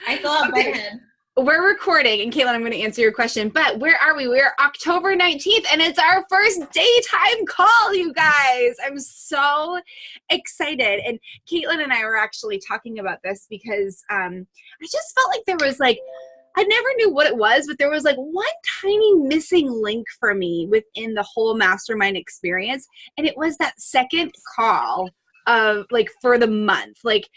I still have Okay. bedhead. We're recording, and Caitlin, I'm going to answer your question, but where are we? We're October 19th, and it's our first daytime call, you guys. I'm so excited. And Caitlin and I were actually talking about this because I just felt like there was like, I never knew what it was, but there was like one tiny missing link for me within the whole mastermind experience. And it was that second call of like for the month. Like,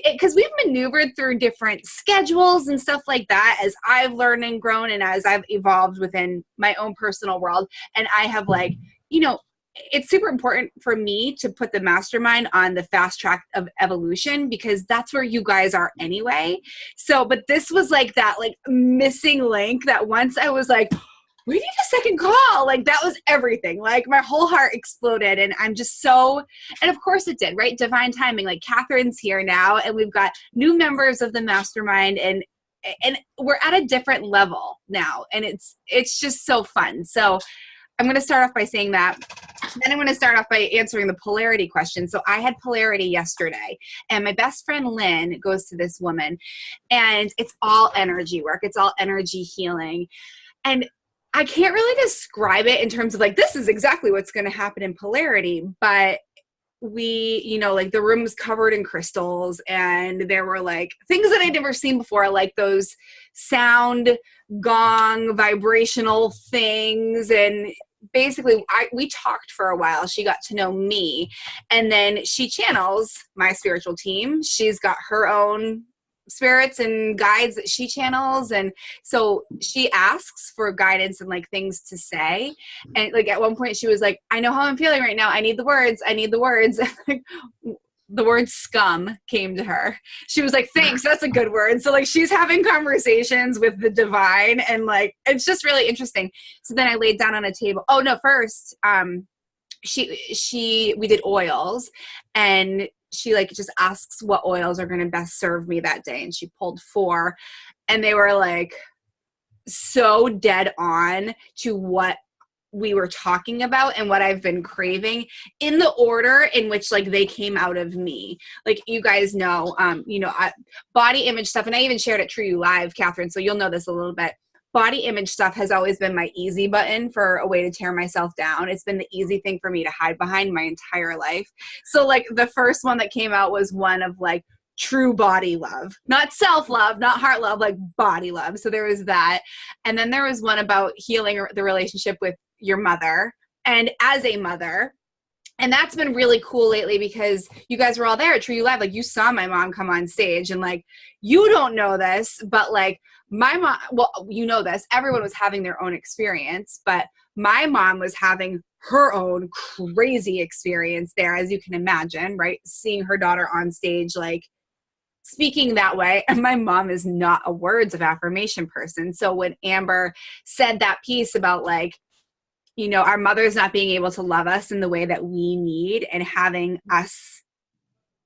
because we've maneuvered through different schedules and stuff like that as I've learned and grown and as I've evolved within my own personal world. And I have like, it's super important for me to put the mastermind on the fast track of evolution because that's where you guys are anyway. So, but this was like that like missing link that once I was like, we need a second call. Like that was everything. Like my whole heart exploded and I'm just so, and of course it did, right? Divine timing. Like Catherine's here now and we've got new members of the mastermind and we're at a different level now. And it's just so fun. So I'm going to start off by saying that. Then I'm going to start off by answering the polarity question. So I had polarity yesterday and my best friend Lynn goes to this woman and it's all energy work. It's all energy healing. And I can't really describe it in terms of like, this is exactly what's going to happen in polarity, but we, like the room was covered in crystals and there were like things that I'd never seen before, like those sound gong vibrational things. And basically we talked for a while. She got to know me and then she channels my spiritual team. She's got her own spirits and guides that she channels, and so she asks for guidance and like things to say, and like at one point she was like, I know how I'm feeling right now, I need the words. The word scum came to her. She was like, thanks, that's a good word. So like she's having conversations with the divine and like it's just really interesting. So then I laid down on a table. Oh no, first we did oils and she like just asks what oils are going to best serve me that day. And she pulled 4 and they were like so dead on to what we were talking about and what I've been craving in the order in which like they came out of me. Like you guys know, body image stuff. And I even shared it True You Live, Catherine. So you'll know this a little bit. Body image stuff has always been my easy button for a way to tear myself down. It's been the easy thing for me to hide behind my entire life. So like the first one that came out was one of like true body love, not self-love, not heart love, like body love. So there was that. And then there was one about healing the relationship with your mother and as a mother. And that's been really cool lately because you guys were all there at True You Live. Like you saw my mom come on stage and like, you don't know this, but like my mom, well, you know this, everyone was having their own experience, but my mom was having her own crazy experience there, as you can imagine, right? Seeing her daughter on stage, like speaking that way. And my mom is not a words of affirmation person. So when Amber said that piece about like, our mothers not being able to love us in the way that we need and having us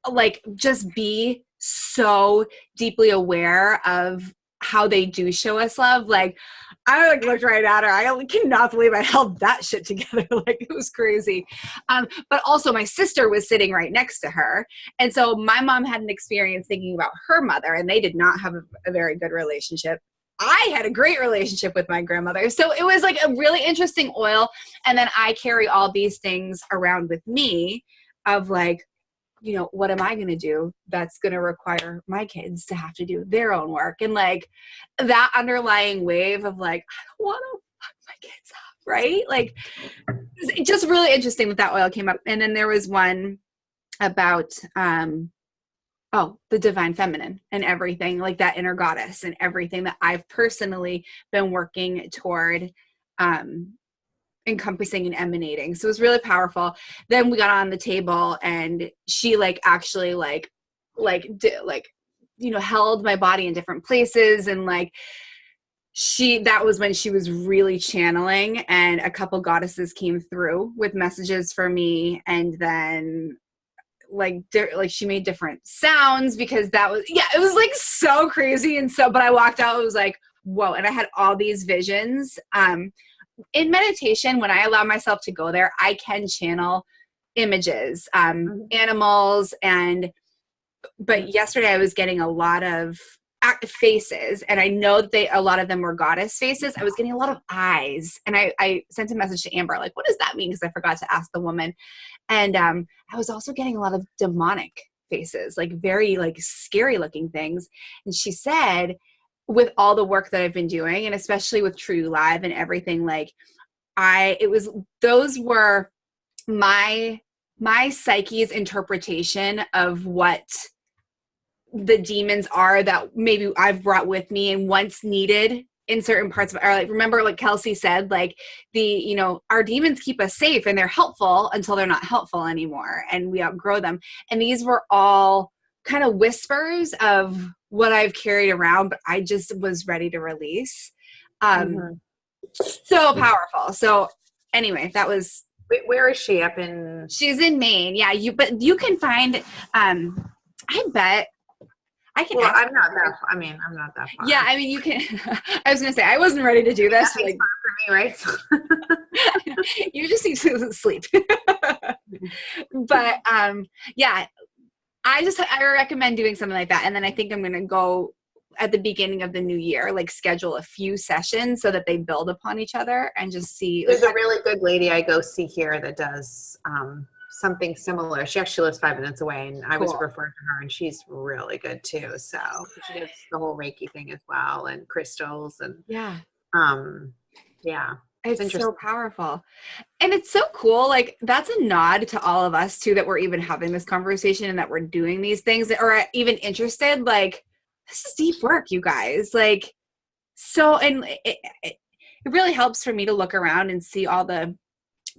like just be so deeply aware of how they do show us love. Like I like looked right at her. I cannot believe I held that shit together. Like it was crazy. But also my sister was sitting right next to her. And so my mom had an experience thinking about her mother and they did not have a very good relationship. I had a great relationship with my grandmother. So it was like a really interesting oil. And then I carry all these things around with me of like, what am I going to do that's going to require my kids to have to do their own work? And like that underlying wave of like, I don't want to fuck my kids up, right? Like it's just really interesting that oil came up. And then there was one about, the divine feminine and everything like that inner goddess and everything that I've personally been working toward, encompassing and emanating. So it was really powerful. Then we got on the table and she like actually held my body in different places. And like, that was when she was really channeling and a couple goddesses came through with messages for me. And then like she made different sounds because it was like so crazy. And so, but I walked out, it was like, whoa. And I had all these visions. In meditation, when I allow myself to go there, I can channel images, animals. But yesterday I was getting a lot of faces, and I know that a lot of them were goddess faces. I was getting a lot of eyes, and I sent a message to Amber, like, what does that mean? Because I forgot to ask the woman. And I was also getting a lot of demonic faces, like very like scary looking things. And she said, with all the work that I've been doing, and especially with True Live and everything, like those were my psyche's interpretation of what the demons are that maybe I've brought with me and once needed in certain parts of our, like, remember, like Kelsey said, like our demons keep us safe and they're helpful until they're not helpful anymore and we outgrow them. And these were all kind of whispers of what I've carried around, but I just was ready to release. So powerful. So anyway, that was. Where is she? Up in? She's in Maine. Yeah. But you can find, I bet I can. Well, I'm not that far. Yeah. I mean, you can, I was going to say, I wasn't ready to do this. Nothing's far for me, right? You just need to sleep. But, yeah, I recommend doing something like that. And then I think I'm going to go at the beginning of the new year, like schedule a few sessions so that they build upon each other and just see. There's a really good lady I go see here that does something similar. She actually lives 5 minutes away, and I was referred to her, and she's really good too. So she does the whole Reiki thing as well, and crystals, and yeah. It's so powerful. And it's so cool. Like, that's a nod to all of us too, that we're even having this conversation and that we're doing these things that are even interested. Like, this is deep work, you guys. Like, so, and it really helps for me to look around and see all the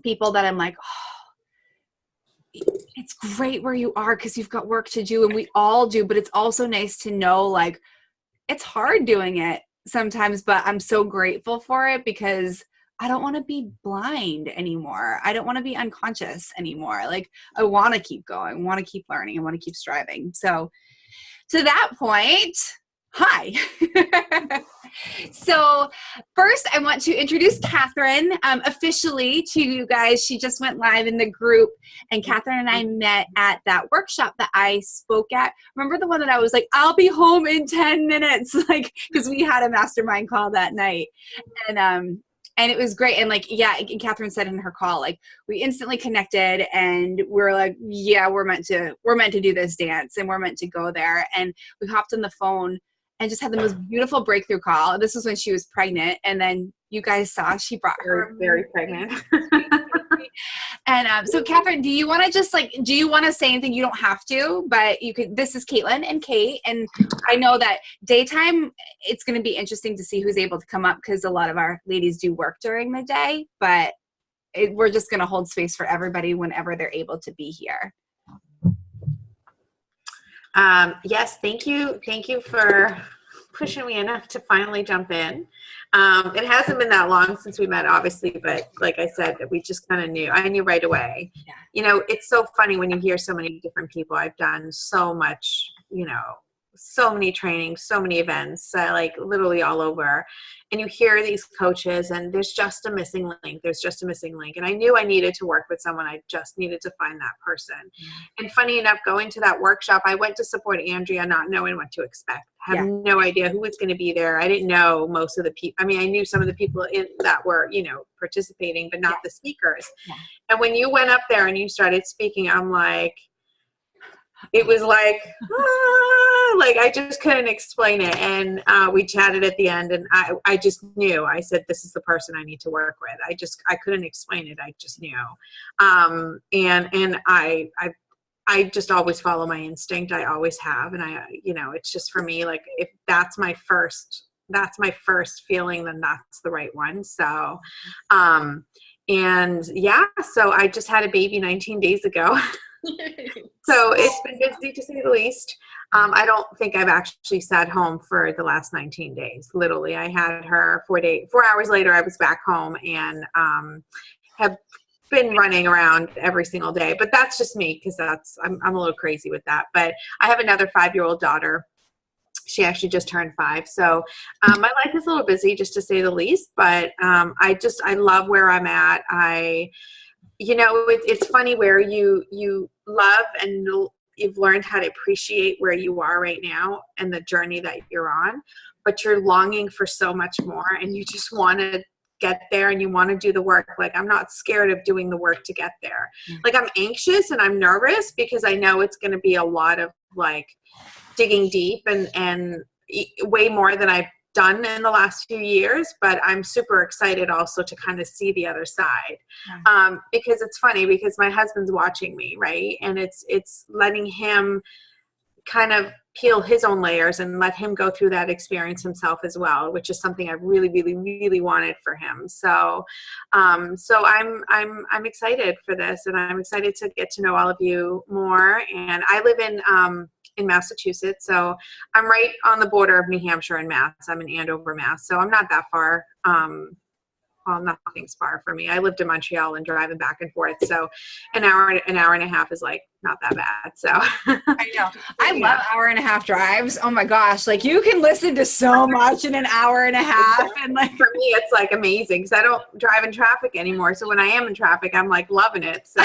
people that I'm like, oh, it's great where you are because you've got work to do, and we all do, but it's also nice to know, like, it's hard doing it sometimes, but I'm so grateful for it because I don't want to be blind anymore. I don't want to be unconscious anymore. Like, I want to keep going, I want to keep learning, I want to keep striving. So to that point, hi. So first I want to introduce Catherine officially to you guys. She just went live in the group, and Catherine and I met at that workshop that I spoke at. Remember the one that I was like, I'll be home in 10 minutes, like, because we had a mastermind call that night. And it was great. And like, yeah, and Catherine said in her call, like, we instantly connected and we're like, yeah, we're meant to do this dance and we're meant to go there. And we hopped on the phone and just had the most beautiful breakthrough call. This was when she was pregnant. And then you guys saw, she brought her. Very pregnant. And so Catherine, do you want to say anything? You don't have to, but you could. This is Caitlin and Kate. And I know that daytime, it's going to be interesting to see who's able to come up because a lot of our ladies do work during the day, but we're just going to hold space for everybody whenever they're able to be here. Yes. Thank you. Thank you for pushing me enough to finally jump in. It hasn't been that long since we met, obviously, but like I said, we just kind of knew. I knew right away. Yeah. You know, it's so funny when you hear so many different people. I've done so much, so many trainings, so many events, like literally all over. And you hear these coaches and there's just a missing link. There's just a missing link. And I knew I needed to work with someone. I just needed to find that person. Mm-hmm. And funny enough, going to that workshop, I went to support Andrea, not knowing what to expect. I had no idea who was going to be there. I didn't know most of the people. I mean, I knew some of the people that were, participating, but not the speakers. Yeah. And when you went up there and you started speaking, I'm like, it was like, like I just couldn't explain it. And we chatted at the end, and I just knew. I said, this is the person I need to work with. I couldn't explain it. I just knew. And I just always follow my instinct. I always have. And it's just for me, like, if that's my first feeling, then that's the right one. So, so I just had a baby 19 days ago. So it's been busy, to say the least. I don't think I've actually sat home for the last 19 days. Literally, I had her 4 hours later, I was back home and have been running around every single day. But that's just me, because I'm a little crazy with that. But I have another 5-year-old daughter. She actually just turned 5. So my life is a little busy, just to say the least. But I love where I'm at. It's funny where you love and you've learned how to appreciate where you are right now and the journey that you're on, but you're longing for so much more, and you just want to get there and you want to do the work. Like, I'm not scared of doing the work to get there. Like, I'm anxious and I'm nervous because I know it's going to be a lot of like digging deep and way more than I've done in the last few years, but I'm super excited also to kind of see the other side. Because it's funny because my husband's watching me, right? And it's letting him kind of peel his own layers and let him go through that experience himself as well, which is something I really, really, really wanted for him. So, so I'm excited for this, and I'm excited to get to know all of you more. And I live in Massachusetts, so I'm right on the border of New Hampshire and Mass. I'm in Andover, Mass, so I'm not that far. Well, nothing's far for me. I lived in Montreal and driving back and forth, so an hour and a half is like not that bad. So I know. I love hour and a half drives. Oh my gosh. Like, you can listen to so much in an hour and a half. And like, for me, it's like amazing because I don't drive in traffic anymore. So when I am in traffic, I'm like loving it. So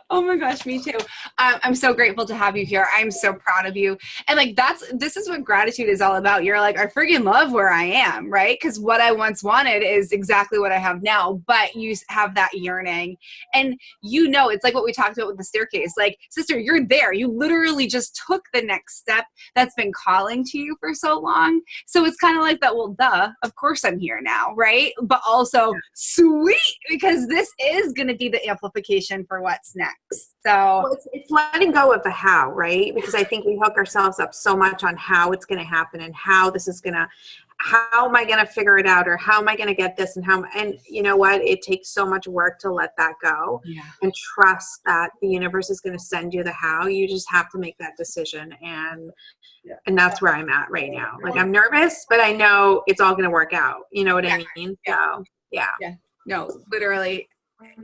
oh my gosh, me too. I'm so grateful to have you here. I'm so proud of you. And like, this is what gratitude is all about. You're like, I freaking love where I am, right? Because what I once wanted is exactly what I have now, but you have that yearning. And it's like what we talked about with the staircase. Like, sister, you're there. You literally just took the next step that's been calling to you for so long. So it's kind of like that, well, duh, of course I'm here now, right? But also sweet, because this is going to be the amplification for what's next. So well, it's letting go of the how, right? Because I think we hook ourselves up so much on how it's going to happen and how this is going to, how am I going to figure it out, or how am I going to get this, and you know what? It takes so much work to let that go and trust that the universe is going to send you the how. You just have to make that decision, and that's where I'm at right now. Like, I'm nervous, but I know it's all going to work out. You know what I mean? So yeah. No, literally.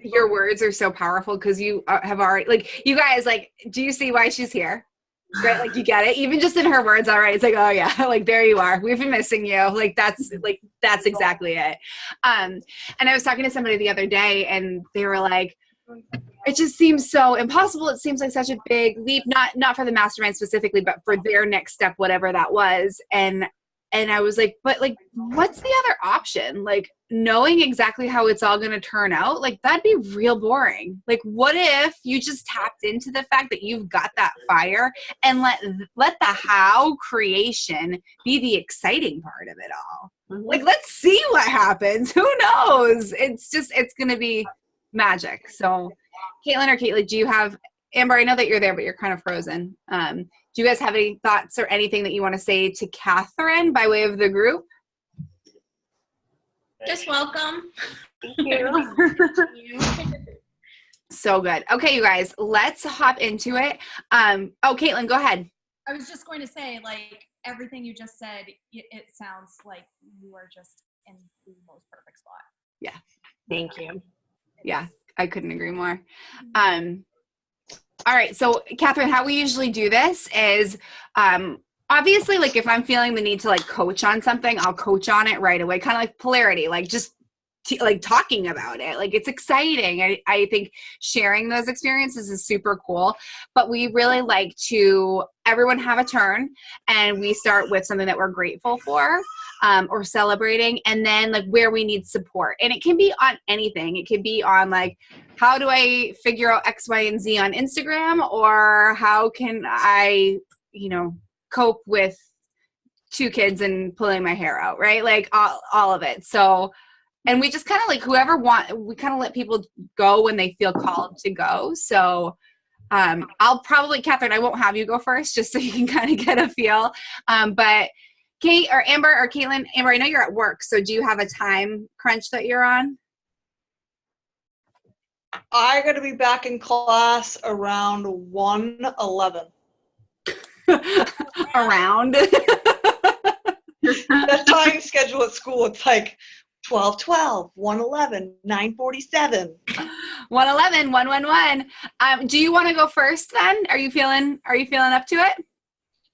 Your words are so powerful because you have already, like, you guys, like, do you see why she's here? Right? Like, you get it. Even just in her words, all right. It's like, oh yeah, like, there you are. We've been missing you. Like, that's exactly it. And I was talking to somebody the other day, and they were like, it just seems so impossible. It seems like such a big leap, not for the mastermind specifically, but for their next step, whatever that was. And I was like, but like, what's the other option? Like, knowing exactly how it's all going to turn out, like, that'd be real boring. Like, what if you just tapped into the fact that you've got that fire and let the how creation be the exciting part of it all? Mm-hmm. Like, let's see what happens. Who knows? It's going to be magic. So Caitlin or Caitlin, do you have, Amber, I know that you're there, but you're kind of frozen. Do you guys have any thoughts or anything that you want to say to Catherine by way of the group? Just welcome. Thank you. So good. Okay, you guys, let's hop into it. Caitlin, go ahead. I was just going to say, like, everything you just said, it sounds like you are just in the most perfect spot. Yeah. Thank you. Yeah, I couldn't agree more. All right. So Catherine, how we usually do this is, obviously, like, if I'm feeling the need to like coach on something, I'll coach on it right away. Kind of like polarity, like just like talking about it. Like, it's exciting. I think sharing those experiences is super cool, but we really like to everyone have a turn, and we start with something that we're grateful for, or celebrating, and then like where we need support. And it can be on anything. It could be on like, how do I figure out X, Y, and Z on Instagram, or how can I, cope with 2 kids and pulling my hair out, right? Like all of it. So, and we just kind of like we kind of let people go when they feel called to go. So I'll probably, Catherine, I won't have you go first just so you can kind of get a feel. But Kate or Amber or Caitlin, Amber, I know you're at work. So do you have a time crunch that you're on? I got to be back in class around 1:11. Around? That time schedule at school, it's like 12:12, 1:11, 9:47. 1:11, 1:11. Do you want to go first then? Are you feeling up to it?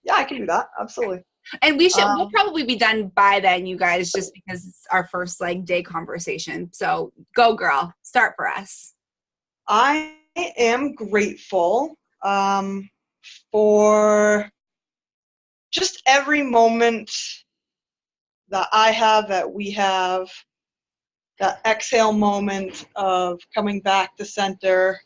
Yeah, I can do that. Absolutely. And we'll probably be done by then, you guys, just because it's our first like day conversation. So go girl, start for us. I am grateful for just every moment that I have, that we have, that exhale moment of coming back to center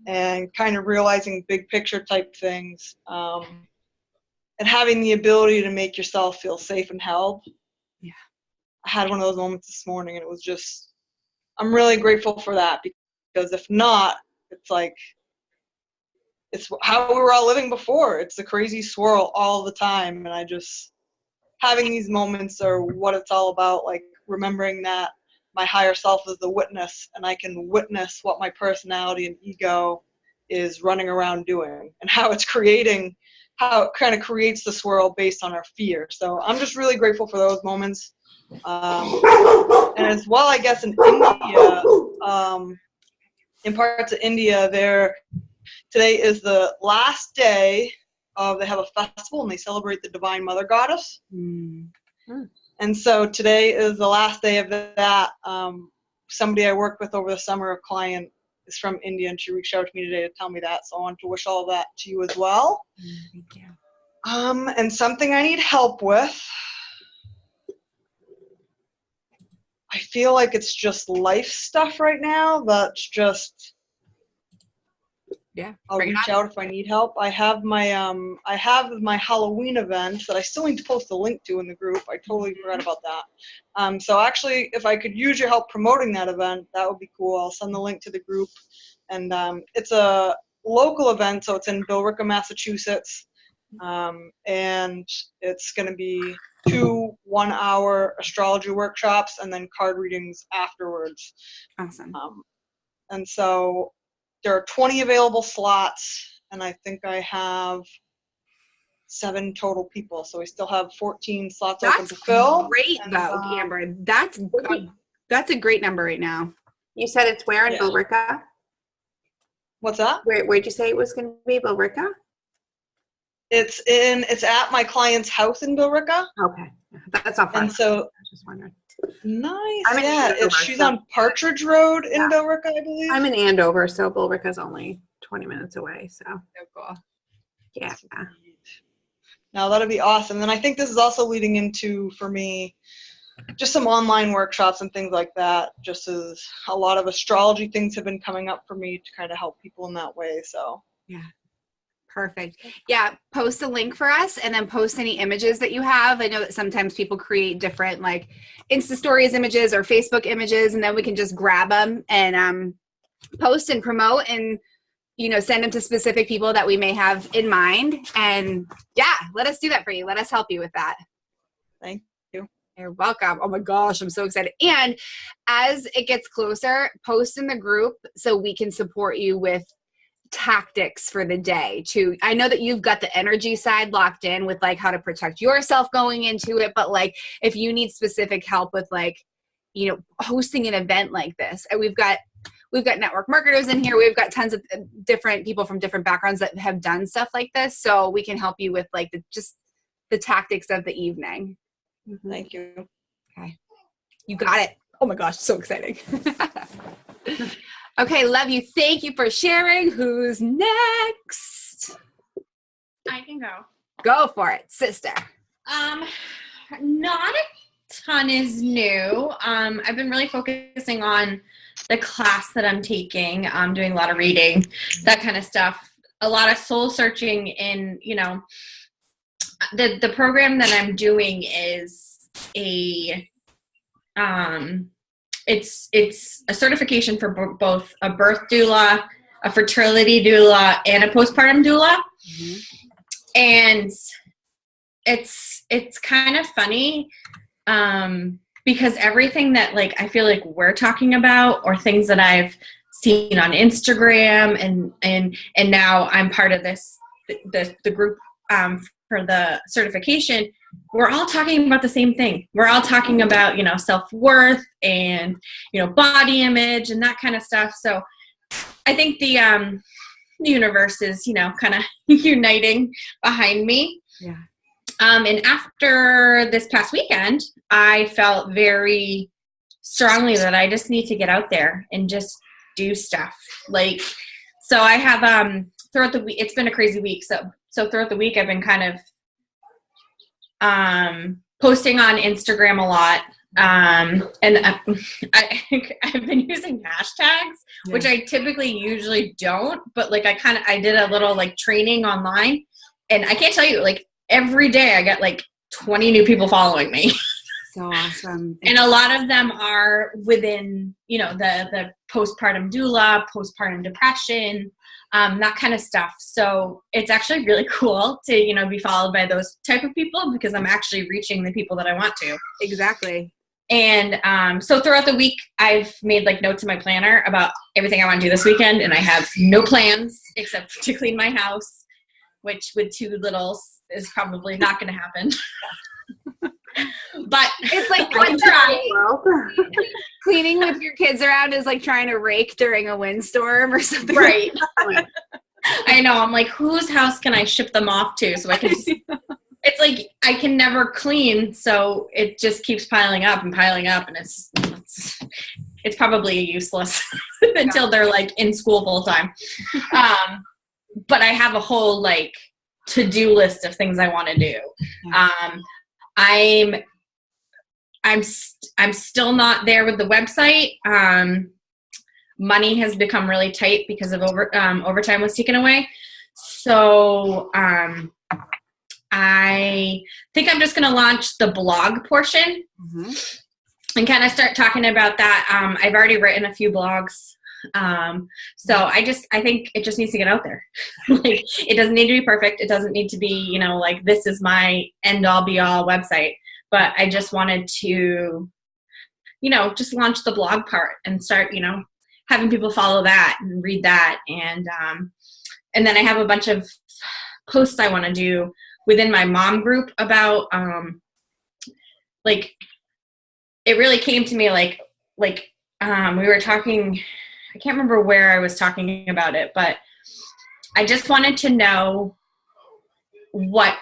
and kind of realizing big picture type things, and having the ability to make yourself feel safe and held. Yeah. I had one of those moments this morning, and it was just, I'm really grateful for that, because if not, it's like, it's how we were all living before. It's a crazy swirl all the time, and I just, having these moments are what it's all about, like remembering that my higher self is the witness, and I can witness what my personality and ego is running around doing, and how it's creating, how it kind of creates the swirl based on our fear. So I'm just really grateful for those moments. And as well, I guess in India, in parts of India, today is the last day of, they have a festival and they celebrate the Divine Mother Goddess. And so today is the last day of that. Somebody I worked with over the summer, a client, is from India, and she reached out to me today to tell me that. So I want to wish all of that to you as well. Thank you. And something I need help with, I feel like it's just life stuff right now that's just, Yeah. I'll reach out if I need help. I have my Halloween event that I still need to post a link to in the group. I totally forgot about that. So actually, if I could use your help promoting that event, that would be cool. I'll send the link to the group. And it's a local event, so it's in Billerica, Massachusetts. And it's going to be 2 one-hour astrology workshops and then card readings afterwards. Awesome. And so there are 20 available slots, and I think I have 7 total people. So we still have 14 slots open to fill. That's great, though, Amber. That's a great number right now. You said it's where in Billerica? What's that? Where'd you say it was going to be, Billerica? It's at my client's house in Billerica. Okay, that's not far. And so, I was just wondering. Nice. I'm in Andover, she's on Partridge Road in Billerica, I believe. I'm in Andover, so Billerica's only 20 minutes away. So cool. Yeah. Now that'll be awesome. And I think this is also leading into, for me, just some online workshops and things like that. Just as a lot of astrology things have been coming up for me to kind of help people in that way. So yeah. Perfect. Yeah, post a link for us and then post any images that you have. I know that sometimes people create different like Insta stories images or Facebook images, and then we can just grab them and post and promote and, send them to specific people that we may have in mind. And yeah, let us do that for you. Let us help you with that. Thank you. You're welcome. Oh my gosh, I'm so excited. And as it gets closer, post in the group so we can support you with tactics for the day too. I know that you've got the energy side locked in with like how to protect yourself going into it, but like if you need specific help with like, hosting an event like this, and we've got network marketers in here. We've got tons of different people from different backgrounds that have done stuff like this. So we can help you with like the tactics of the evening. Thank you. Okay. You got it. Oh my gosh. So exciting. Okay, love you. Thank you for sharing. Who's next? I can go. Go for it, sister. Not a ton is new. I've been really focusing on the class that I'm taking. I'm doing a lot of reading, that kind of stuff. A lot of soul searching in, the program that I'm doing is it's a certification for both a birth doula, a fertility doula, and a postpartum doula. Mm-hmm. And it's kind of funny because everything that like I feel like we're talking about or things that I've seen on Instagram and now I'm part of the group for the certification, we're all talking about the same thing. We're all talking about, self-worth and, body image and that kind of stuff. So I think the universe is, kind of uniting behind me. Yeah. And after this past weekend, I felt very strongly that I just need to get out there and just do stuff. Like So I have throughout the week, it's been a crazy week. So throughout the week, I've been kind of posting on Instagram a lot. And I've been using hashtags, which I typically usually don't, but like I did a little like training online, and I can't tell you, like every day I get like 20 new people following me. So awesome. And a lot of them are within, the postpartum doula, postpartum depression, that kind of stuff. So it's actually really cool to, be followed by those type of people, because I'm actually reaching the people that I want to. Exactly. And so throughout the week, I've made like notes in my planner about everything I want to do this weekend. And I have no plans except to clean my house, which with 2 littles is probably not going to happen. But it's like I can try. Cleaning with your kids around is like trying to rake during a windstorm or something. Right. I know. I'm like, whose house can I ship them off to so I can just, it's like I can never clean, so it just keeps piling up, and it's probably useless until they're like in school full time. But I have a whole like to-do list of things I want to do. I'm still not there with the website. Money has become really tight because of overtime was taken away. So I think I'm just going to launch the blog portion and kind of start talking about that. I've already written a few blogs. So I think it just needs to get out there. Like, it doesn't need to be perfect. It doesn't need to be, like this is my end all be all website, but I just wanted to, just launch the blog part and start, having people follow that and read that. And then I have a bunch of posts I want to do within my mom group about, like, it really came to me like we were talking, I can't remember where I was talking about it, but I just wanted to know what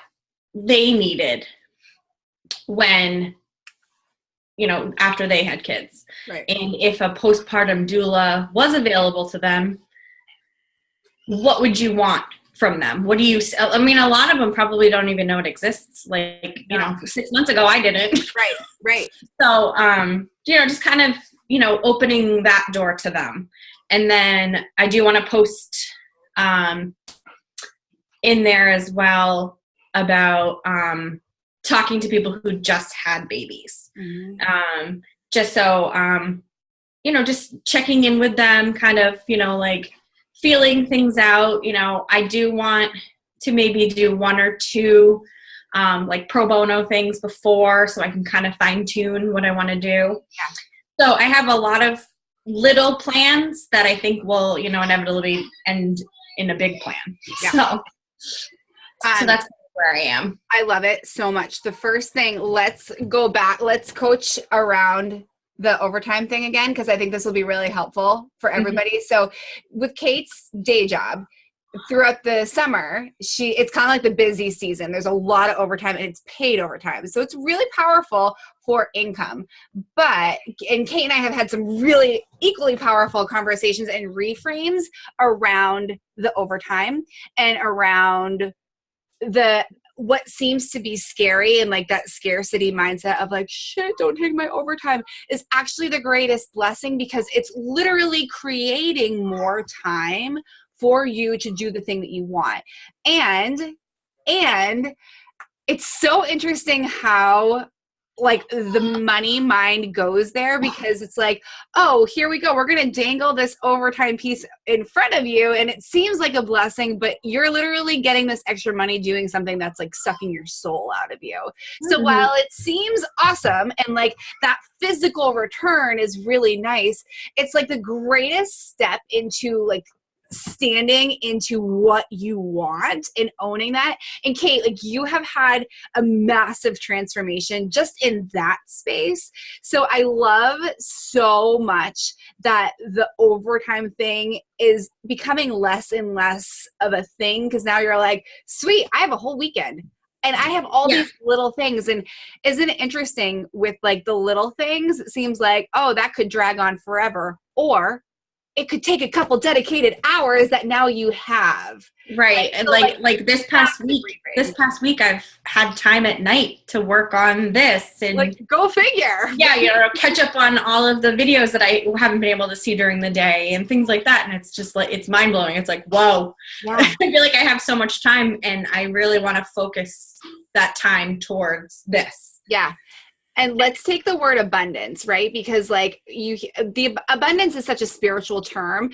they needed when, after they had kids. Right. And if a postpartum doula was available to them, what would you want from them? What do you, a lot of them probably don't even know it exists. Like, 6 months ago, I didn't. Right. So, just kind of, opening that door to them. And then I do want to post in there as well about talking to people who just had babies. Just so, just checking in with them, kind of, like feeling things out. I do want to maybe do 1 or 2 like pro bono things before, so I can kind of fine tune what I want to do. Yeah. So I have a lot of little plans that I think will, inevitably end in a big plan. Yeah. So that's where I am. I love it so much. The first thing, let's go back. Let's coach around the overtime thing again, because I think this will be really helpful for everybody. So with Kate's day job, throughout the summer, it's kind of like the busy season. There's a lot of overtime, and it's paid overtime. So it's really powerful for income. And Kate and I have had some really equally powerful conversations and reframes around the overtime and around what seems to be scary, and like that scarcity mindset of like, shit, don't take my overtime, is actually the greatest blessing, because it's literally creating more time for you to do the thing that you want. And it's so interesting how like the money mind goes there, because it's like, oh, here we go. We're going to dangle this overtime piece in front of you. And it seems like a blessing, but you're literally getting this extra money doing something that's like sucking your soul out of you. So while it seems awesome and like that physical return is really nice, it's like the greatest step into like standing into what you want and owning that. And Kate, like, you have had a massive transformation just in that space. So I love so much that the overtime thing is becoming less and less of a thing, because now you're like, sweet, I have a whole weekend and I have all these little things. And isn't it interesting with like the little things? It seems like, oh, that could drag on forever. Or it could take a couple dedicated hours that now you have. Right. And So, like this past week, I've had time at night to work on this and like, go figure. yeah, catch up on all of the videos that I haven't been able to see during the day and things like that. And it's just like, it's mind blowing. It's like, whoa, Yeah. I feel like I have so much time and I really want to focus that time towards this. Yeah. And let's take the word abundance, right? Because like the abundance is such a spiritual term,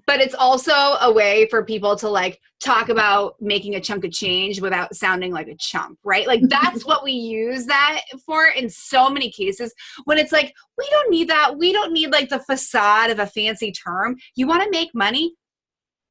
but it's also a way for people to like talk about making a chunk of change without sounding like a chump, right? Like that's what we use that for in so many cases when it's like, we don't need that. We don't need like the facade of a fancy term. You want to make money?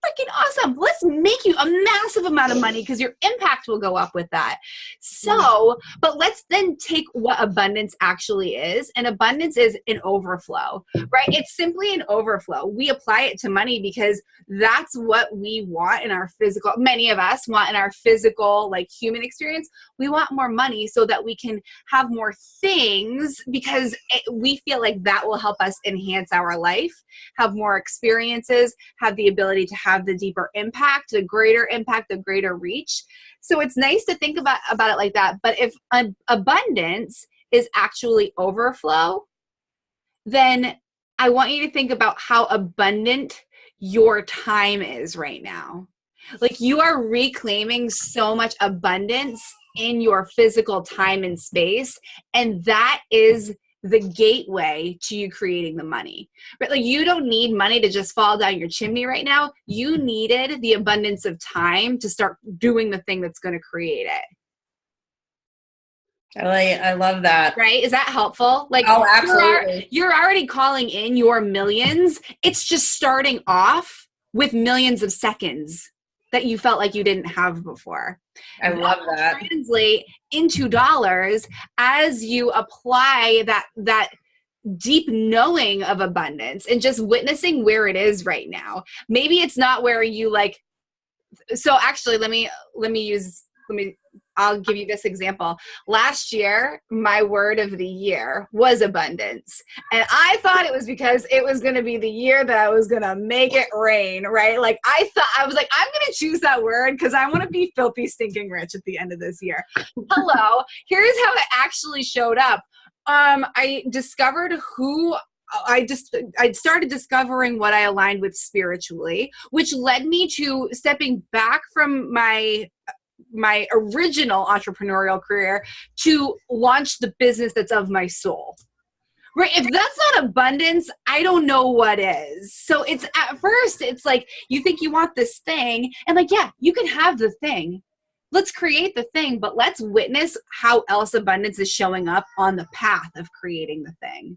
Freaking awesome. Let's make you a massive amount of money because your impact will go up with that. So, but let's then take what abundance actually is. And abundance is an overflow, right? It's simply an overflow. We apply it to money because that's what we want in our physical, many of us want in our physical, like human experience. We want more money so that we can have more things because we feel like that will help us enhance our life, have more experiences, have the ability to have the deeper impact, the greater reach. So it's nice to think about it like that. But if abundance is actually overflow, then I want you to think about how abundant your time is right now. Like you are reclaiming so much abundance in your physical time and space. And that is the gateway to you creating the money, right? Like you don't need money to just fall down your chimney right now. You needed the abundance of time to start doing the thing that's going to create it. I love that. Right? Is that helpful? Like, oh, absolutely. You're already calling in your millions. It's just starting off with millions of seconds that you felt like you didn't have before. I love that. Translate into dollars as you apply that deep knowing of abundance and just witnessing where it is right now. Maybe it's not where you like. So actually, I'll give you this example. Last year, my word of the year was abundance. And I thought it was because it was going to be the year that I was going to make it rain, right? Like I was like, I'm going to choose that word because I want to be filthy, stinking rich at the end of this year. Hello, here's how it actually showed up. I discovered I started discovering what I aligned with spiritually, which led me to stepping back from my original entrepreneurial career to launch the business that's of my soul. Right? If that's not abundance, I don't know what is. So it's at first, it's like you think you want this thing and like, yeah, you can have the thing. Let's create the thing, but let's witness how else abundance is showing up on the path of creating the thing.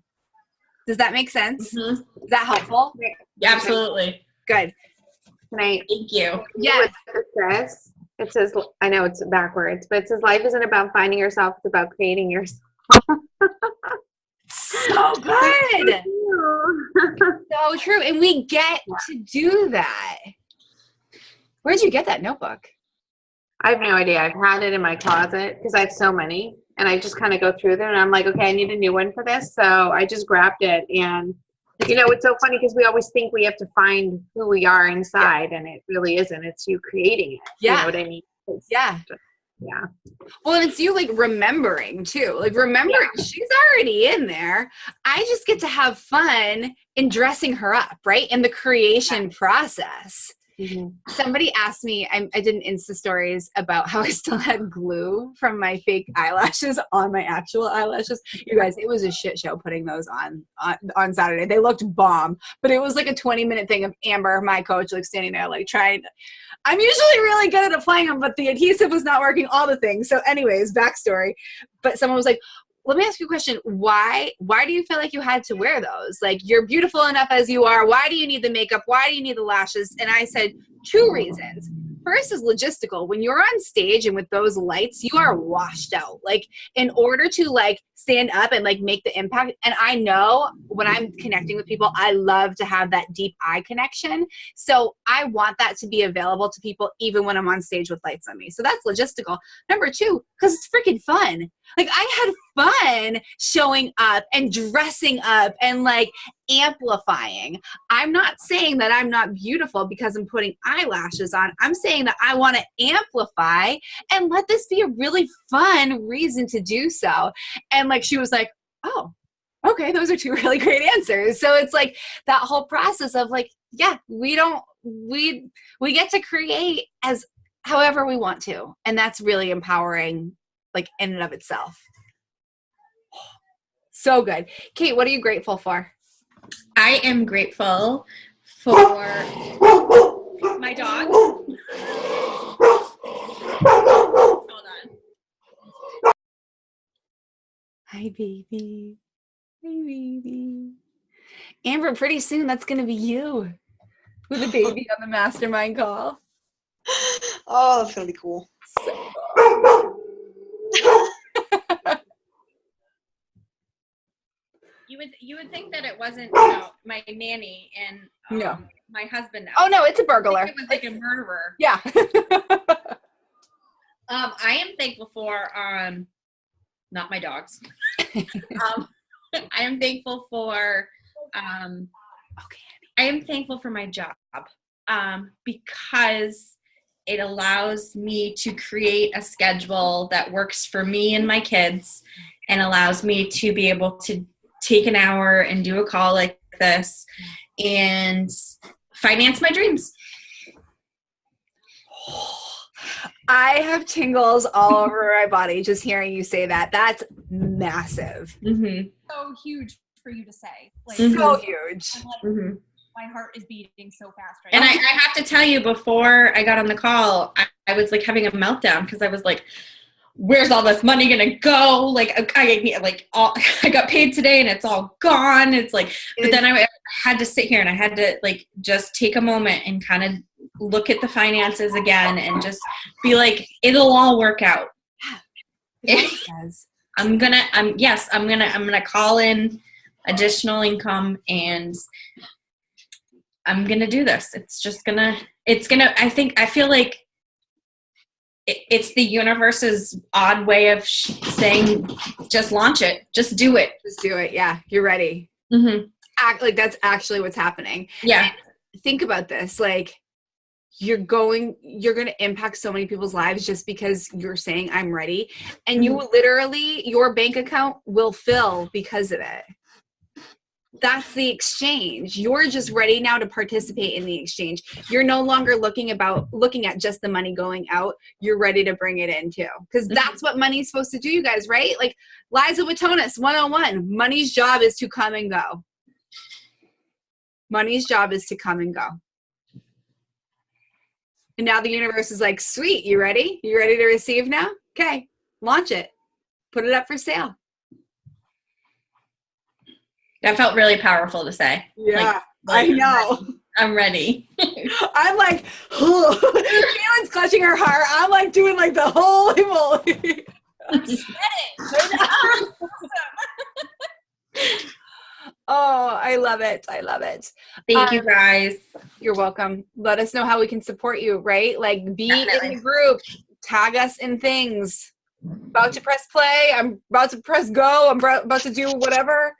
Does that make sense? Mm-hmm. Is that helpful? Yeah, absolutely. Good. Thank you. Yes. It says, I know it's backwards, but it says life isn't about finding yourself, it's about creating yourself. So good. So true. And we get to do that. Where'd you get that notebook? I have no idea. I've had it in my closet because I have so many. And I just kind of go through them and I'm like, okay, I need a new one for this. So I just grabbed it. And, it's so funny because we always think we have to find who we are inside. And it really isn't. It's you creating it. Yeah. You know what I mean? Yeah. Yeah. Well, it's you like remembering too. Like remembering she's already in there. I just get to have fun in dressing her up, right? In the creation process. Mm-hmm. Somebody asked me, I did an Insta stories about how I still had glue from my fake eyelashes on my actual eyelashes. You guys, it was a shit show putting those on Saturday. They looked bomb, but it was like a 20-minute thing of Amber, my coach, like standing there, like trying. I'm usually really good at applying them, but the adhesive was not working, all the things. So anyways, backstory. But someone was like, let me ask you a question. Why do you feel like you had to wear those? Like, you're beautiful enough as you are. Why do you need the makeup? Why do you need the lashes? And I said, 2 reasons. First is logistical. When you're on stage and with those lights, you are washed out. Like, in order to like stand up and like make the impact. And I know when I'm connecting with people, I love to have that deep eye connection. So I want that to be available to people even when I'm on stage with lights on me. So that's logistical. Number 2, because it's freaking fun. Like, I had fun showing up and dressing up and like amplifying. I'm not saying that I'm not beautiful because I'm putting eyelashes on. I'm saying that I want to amplify and let this be a really fun reason to do so. And like, she was like, oh, okay, those are two really great answers. So it's like that whole process of like, yeah, we get to create as however we want to. And that's really empowering, like in and of itself. So good. Kate, what are you grateful for? I am grateful for my dog. Hold on. Hi, baby. Hi, baby. Amber, pretty soon that's going to be you with a baby on the Mastermind Call. Oh, that's gonna be cool. You would think that it wasn't, my nanny and No. my husband. Oh no, it's a burglar. It was like a murderer. Yeah. I am thankful for not my dogs. I am thankful for I am thankful for my job because it allows me to create a schedule that works for me and my kids and allows me to be able to take an hour and do a call like this and finance my dreams. I have tingles all over my body just hearing you say that. That's massive. Mm-hmm. So huge for you to say. Like, So huge. I'm like, Mm-hmm. my heart is beating so fast right And now. I have to tell you, before I got on the call, I was like having a meltdown because I was like, where's all this money gonna go? Like I got paid today and it's all gone. It's like, but then I had to sit here and I had to like just take a moment and kind of look at the finances again and just be like, it'll all work out. I'm gonna call in additional income and I'm gonna do this. I feel like it's the universe's odd way of saying, just launch it, just do it. Just do it. Yeah, you're ready. Mm-hmm. Like that's actually what's happening. Yeah. And think about this. Like you're going to impact so many people's lives just because you're saying I'm ready. And you literally, your bank account will fill because of it. That's the exchange. You're just ready now to participate in the exchange. You're no longer looking at just the money going out. You're ready to bring it in too. Because that's what money's supposed to do, you guys, right? Like Liza Watonis 101. Money's job is to come and go. Money's job is to come and go. And now the universe is like, sweet, you ready? You ready to receive now? Okay, launch it. Put it up for sale. That felt really powerful to say. Yeah, I know. I'm ready. I'm like, Kaylyn's clutching her heart. I'm like doing like the holy moly. Oh, I love it. I love it. Thank you guys. You're welcome. Let us know how we can support you, right? Like be Definitely. in the group, tag us in things. About to press play. I'm about to press go. I'm about to do whatever.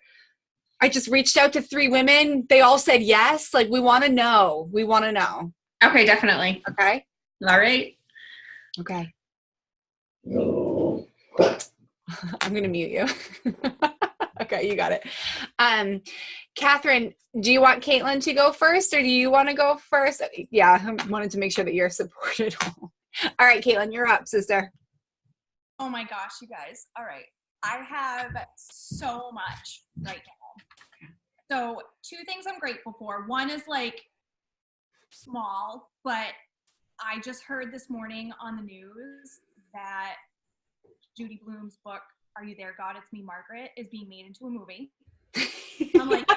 I just reached out to 3 women. They all said yes. Like we want to know. We want to know. Okay, definitely. Okay. All right. Okay. I'm going to mute you. Okay, you got it. Catherine, do you want Caitlin to go first or do you want to go first? Yeah, I wanted to make sure that you're supported. All right, Caitlin, you're up, sister. Oh my gosh, you guys. All right. I have so much right now. So 2 things I'm grateful for. One is like small, but I just heard this morning on the news that Judy Blume's book, Are You There, God? It's Me, Margaret, is being made into a movie. I'm like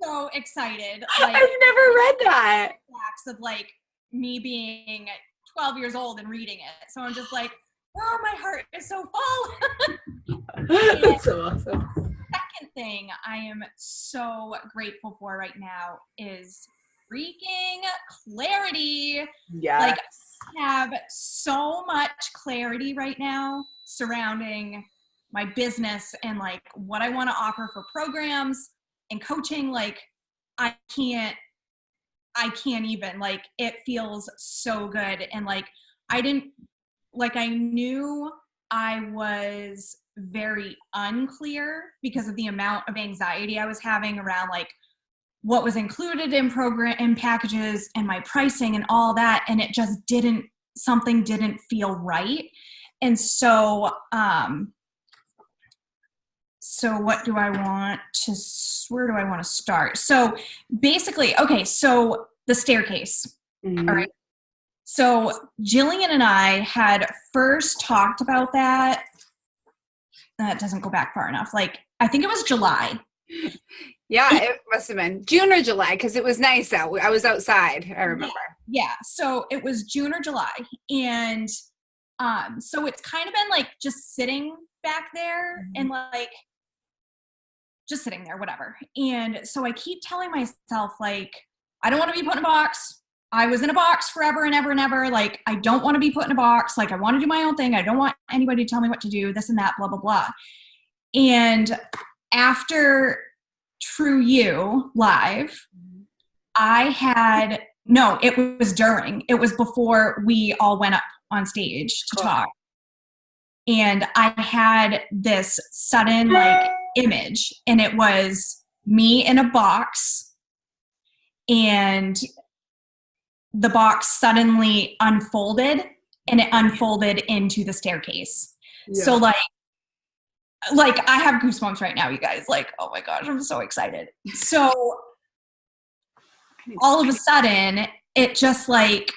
so excited. Like, I've never read that. facts of like me being 12 years old and reading it. So I'm just like, oh, my heart is so full. That's so awesome. Second thing I am so grateful for right now is freaking clarity. Yeah. Like I have so much clarity right now surrounding my business and like what I want to offer for programs and coaching, like I can't even, like, it feels so good. And like, I knew I was very unclear because of the amount of anxiety I was having around like what was included in program and packages and my pricing and all that. And it just something didn't feel right. And so, where do I want to start? So basically, okay, so the staircase. Mm-hmm. All right. So Jillian and I had first talked about that. That doesn't go back far enough. Like, I think it was July. Yeah, it must have been June or July because it was nice out. I was outside, I remember. Yeah, so it was June or July. And so it's kind of been like just sitting back there and like just sitting there, whatever. And so I keep telling myself, like, I don't want to be put in a box. I was in a box forever and ever and ever. Like, I don't want to be put in a box. Like, I want to do my own thing. I don't want anybody to tell me what to do, this and that, blah, blah, blah. And after True You Live, it was before we all went up on stage to talk. And I had this sudden like image, and it was me in a box, and the box suddenly unfolded, and it unfolded into the staircase. Yeah. So like I have goosebumps right now, you guys. Like, oh my gosh, I'm so excited. So all of a sudden, it just like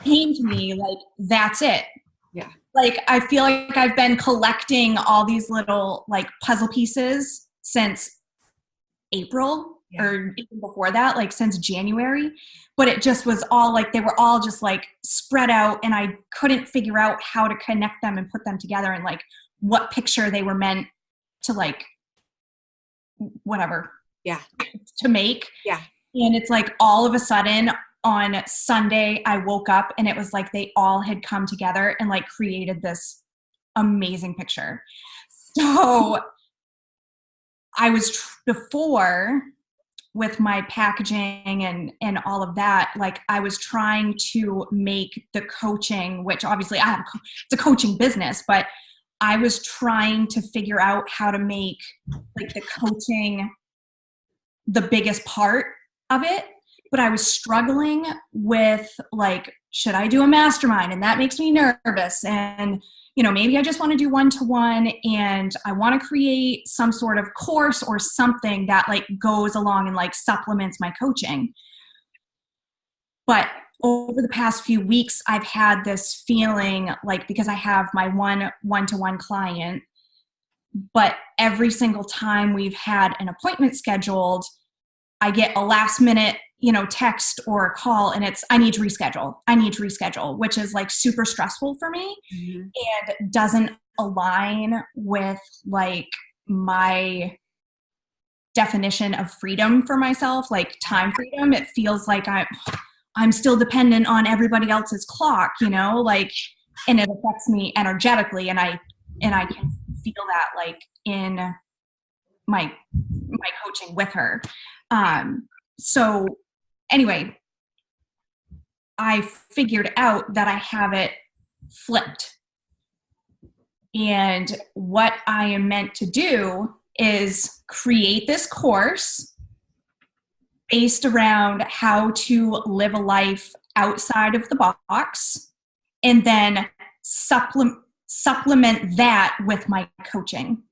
came to me like, that's it. Yeah. Like, I feel like I've been collecting all these little like puzzle pieces since April or even before that, like since January. But it just was all like, they were all just like spread out, and I couldn't figure out how to connect them and put them together and like what picture they were meant to like, whatever. Yeah. To make. Yeah. And it's like all of a sudden on Sunday, I woke up and it was like they all had come together and like created this amazing picture. So I was before with my packaging and all of that, like I was trying to make the coaching, which obviously it's a coaching business, but I was trying to figure out how to make like the coaching the biggest part of it. But I was struggling with like, should I do a mastermind? And that makes me nervous. And, maybe I just want to do one-to-one, and I want to create some sort of course or something that like goes along and like supplements my coaching. But over the past few weeks, I've had this feeling like, because I have my one-to-one client, but every single time we've had an appointment scheduled, I get a last minute, text or a call, and it's, I need to reschedule, which is like super stressful for me and doesn't align with like my definition of freedom for myself, like time freedom. It feels like I'm still dependent on everybody else's clock, like, and it affects me energetically. And I can feel that like in my coaching with her. So anyway, I figured out that I have it flipped. And what I am meant to do is create this course based around how to live a life outside of the box, and then supplement that with my coaching.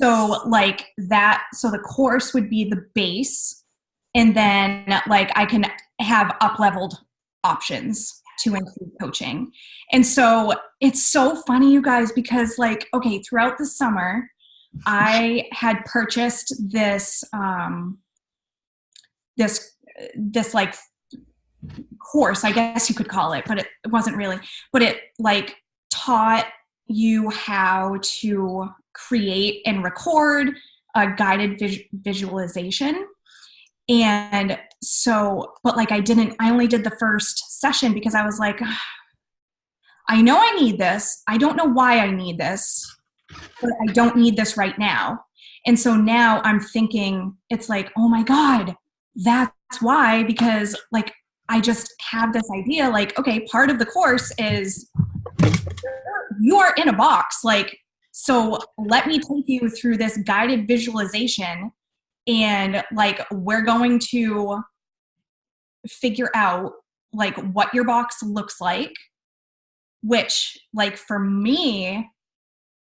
So like that, so the course would be the base, and then like I can have up-leveled options to include coaching. And so it's so funny, you guys, because like, okay, throughout the summer, I had purchased this, this like course, I guess you could call it, but it wasn't really, but it like taught you how to create and record a guided visualization. And so, but like I only did the first session because I was like, I know I need this. I don't know why I need this, but I don't need this right now. And so now I'm thinking, it's like, oh my God, that's why, because like, I just have this idea, like, okay, part of the course is you are in a box. Like, so let me take you through this guided visualization, and like, we're going to figure out like what your box looks like, which like for me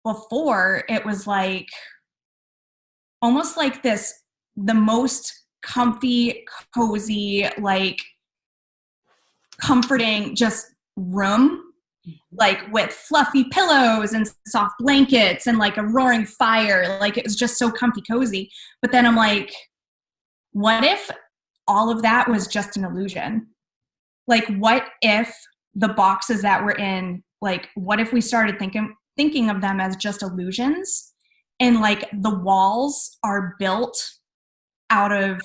before, it was like almost like this, the most comfy, cozy, like comforting just room, like with fluffy pillows and soft blankets and like a roaring fire. Like it was just so comfy, cozy. But then I'm like, what if all of that was just an illusion? Like, what if the boxes that we're in, like, what if we started thinking of them as just illusions, and like the walls are built out of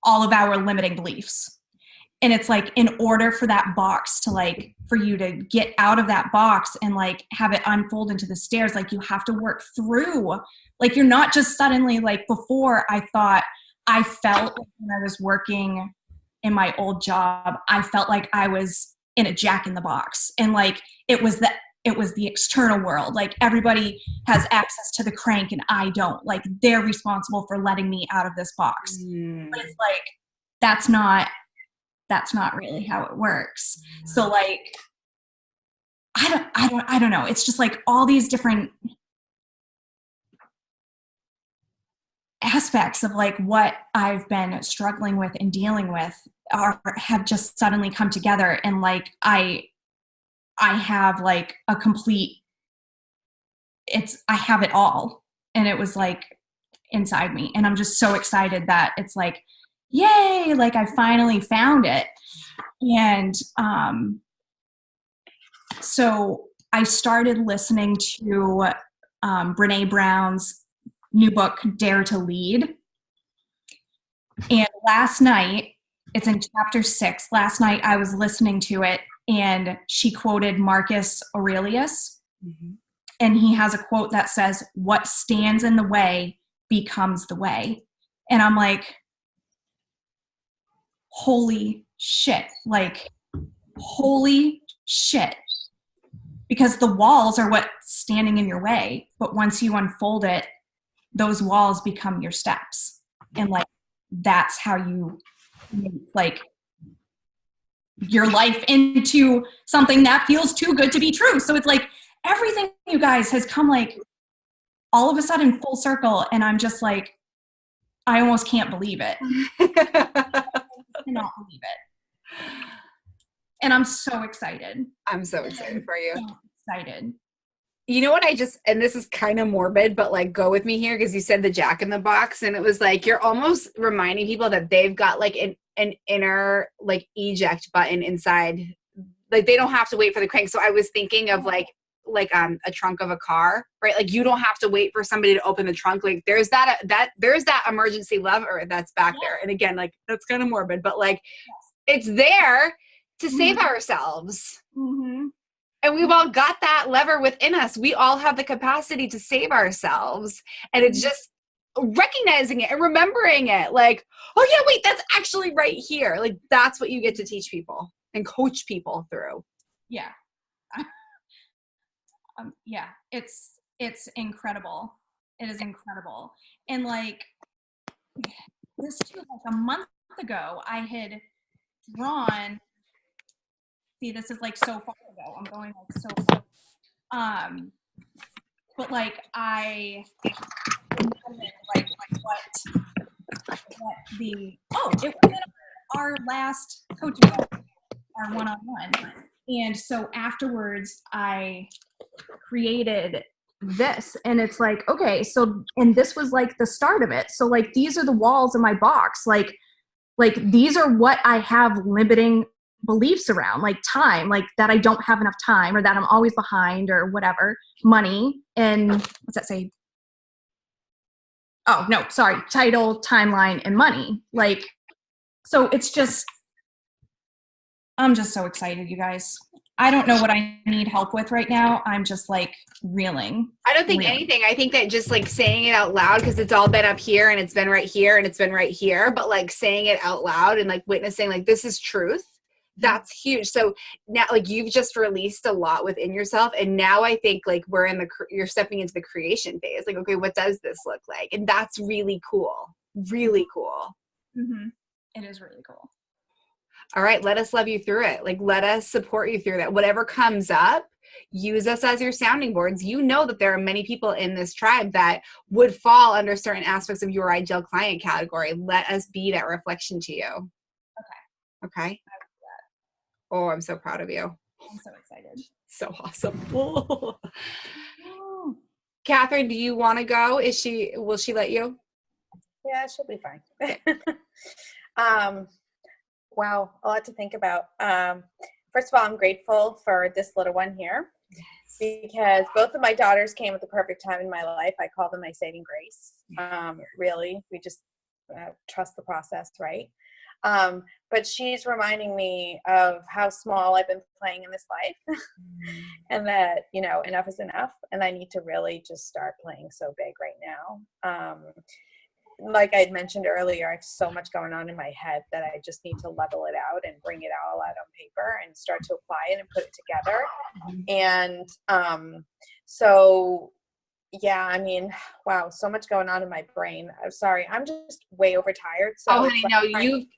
all of our limiting beliefs? And it's like, in order for that box to like, for you to get out of that box and like have it unfold into the stairs, like you have to work through, like you're not just suddenly like, before I felt like when I was working in my old job, I felt like I was in a Jack in the Box, and like it was the external world. Like everybody has access to the crank and I don't. Like they're responsible for letting me out of this box. But it's like, that's not really how it works. So like, I don't know. It's just like all these different aspects of like what I've been struggling with and dealing with have just suddenly come together. And like, I have like a complete, I have it all. And it was like inside me. And I'm just so excited that it's like, yay, like I finally found it. And so I started listening to Brene Brown's new book, Dare to Lead. And last night, it's in chapter 6. Last night I was listening to it, and she quoted Marcus Aurelius. Mm-hmm. And he has a quote that says, "What stands in the way becomes the way." And I'm like, holy shit, like, holy shit. Because the walls are what's standing in your way. But once you unfold it, those walls become your steps. And like, that's how you make like your life into something that feels too good to be true. So it's like everything, you guys, has come like all of a sudden full circle. And I'm just like, I almost can't believe it. I cannot believe it. And I'm so excited. I'm so excited for you. So excited. You know what and this is kind of morbid, but like go with me here, because you said the Jack in the Box, and it was like, you're almost reminding people that they've got like an inner like eject button inside. Like they don't have to wait for the crank. So I was thinking of like a trunk of a car, right? Like you don't have to wait for somebody to open the trunk. Like there's that emergency lever that's back there. And again, like that's kind of morbid, but like it's there to save ourselves. Mm-hmm. And we've all got that lever within us. We all have the capacity to save ourselves. And it's just recognizing it and remembering it. Like, oh yeah, wait, that's actually right here. Like that's what you get to teach people and coach people through. Yeah. Yeah, it's incredible. It is incredible. And like this too, like a month ago, I had drawn. See, this is like so far ago. I'm going like so far. But like I like what the it was our last coaching, our one-on-one. And so afterwards I created this, and it's like, okay, so, and this was like the start of it. So like, these are the walls in my box. Like these are what I have limiting beliefs around, like time, like that I don't have enough time, or that I'm always behind, or whatever. Money, and what's that say? Oh no, sorry. Title, timeline, and money. Like, so it's just, I'm just so excited, you guys. I don't know what I need help with right now. I'm just like reeling. I don't think anything. I think that just like saying it out loud, because it's all been up here and it's been right here and it's been right here, but like saying it out loud and like witnessing like this is truth, that's huge. So now like you've just released a lot within yourself, and now I think like you're stepping into the creation phase. Like, okay, what does this look like? And that's really cool. Really cool. Mm-hmm. It is really cool. All right, let us love you through it. Like, let us support you through that. Whatever comes up, use us as your sounding boards. You know that there are many people in this tribe that would fall under certain aspects of your ideal client category. Let us be that reflection to you. Okay? Oh, I'm so proud of you. I'm so excited. So awesome. Catherine, do you want to go? Will she let you? Yeah, she'll be fine. Wow, a lot to think about. First of all, I'm grateful for this little one here because both of my daughters came at the perfect time in my life. I call them my saving grace. Really, we just trust the process, right? But she's reminding me of how small I've been playing in this life and that, enough is enough. And I need to really just start playing so big right now. Like I had mentioned earlier, I have so much going on in my head that I just need to level it out and bring it all out on paper and start to apply it and put it together. And so, yeah, I mean, wow, so much going on in my brain. I'm sorry, I'm just way overtired. So honey, no,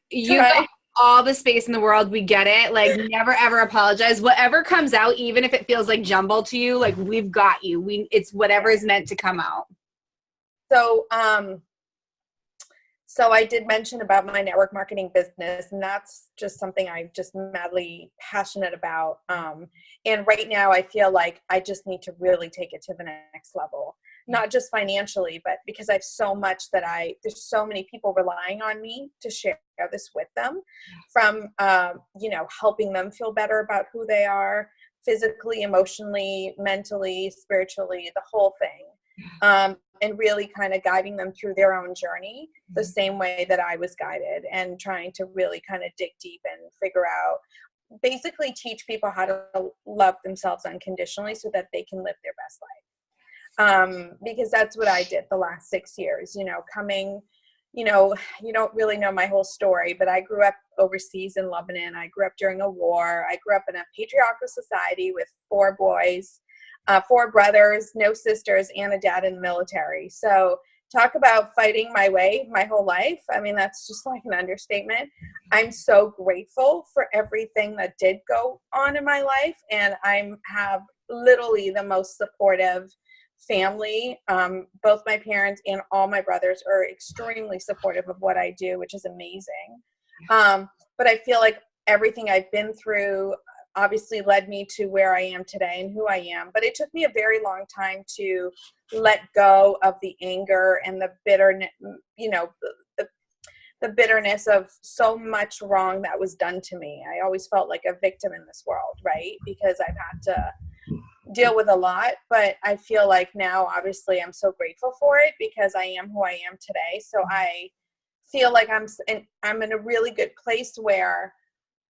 you got all the space in the world. We get it. Like, never ever apologize. Whatever comes out, even if it feels like jumble to you, like we've got you. It's whatever is meant to come out. So I did mention about my network marketing business, and that's just something I'm just madly passionate about. And right now I feel like I just need to really take it to the next level, not just financially, but because I have so much there's so many people relying on me to share this with them, from, helping them feel better about who they are physically, emotionally, mentally, spiritually, the whole thing. And really kind of guiding them through their own journey the same way that I was guided, and trying to really kind of dig deep and figure out, basically teach people how to love themselves unconditionally so that they can live their best life. Because that's what I did the last 6 years, coming, you don't really know my whole story, but I grew up overseas in Lebanon. I grew up during a war. I grew up in a patriarchal society with 4 boys. 4 brothers, no sisters, and a dad in the military. So talk about fighting my way my whole life. I mean, that's just like an understatement. I'm so grateful for everything that did go on in my life. And I have literally the most supportive family. Both my parents and all my brothers are extremely supportive of what I do, which is amazing. But I feel like everything I've been through obviously led me to where I am today and who I am. But it took me a very long time to let go of the anger and the bitterness, the bitterness of so much wrong that was done to me. I always felt like a victim in this world, right? Because I've had to deal with a lot. But I feel like now, obviously, I'm so grateful for it because I am who I am today. So I feel like I'm in a really good place where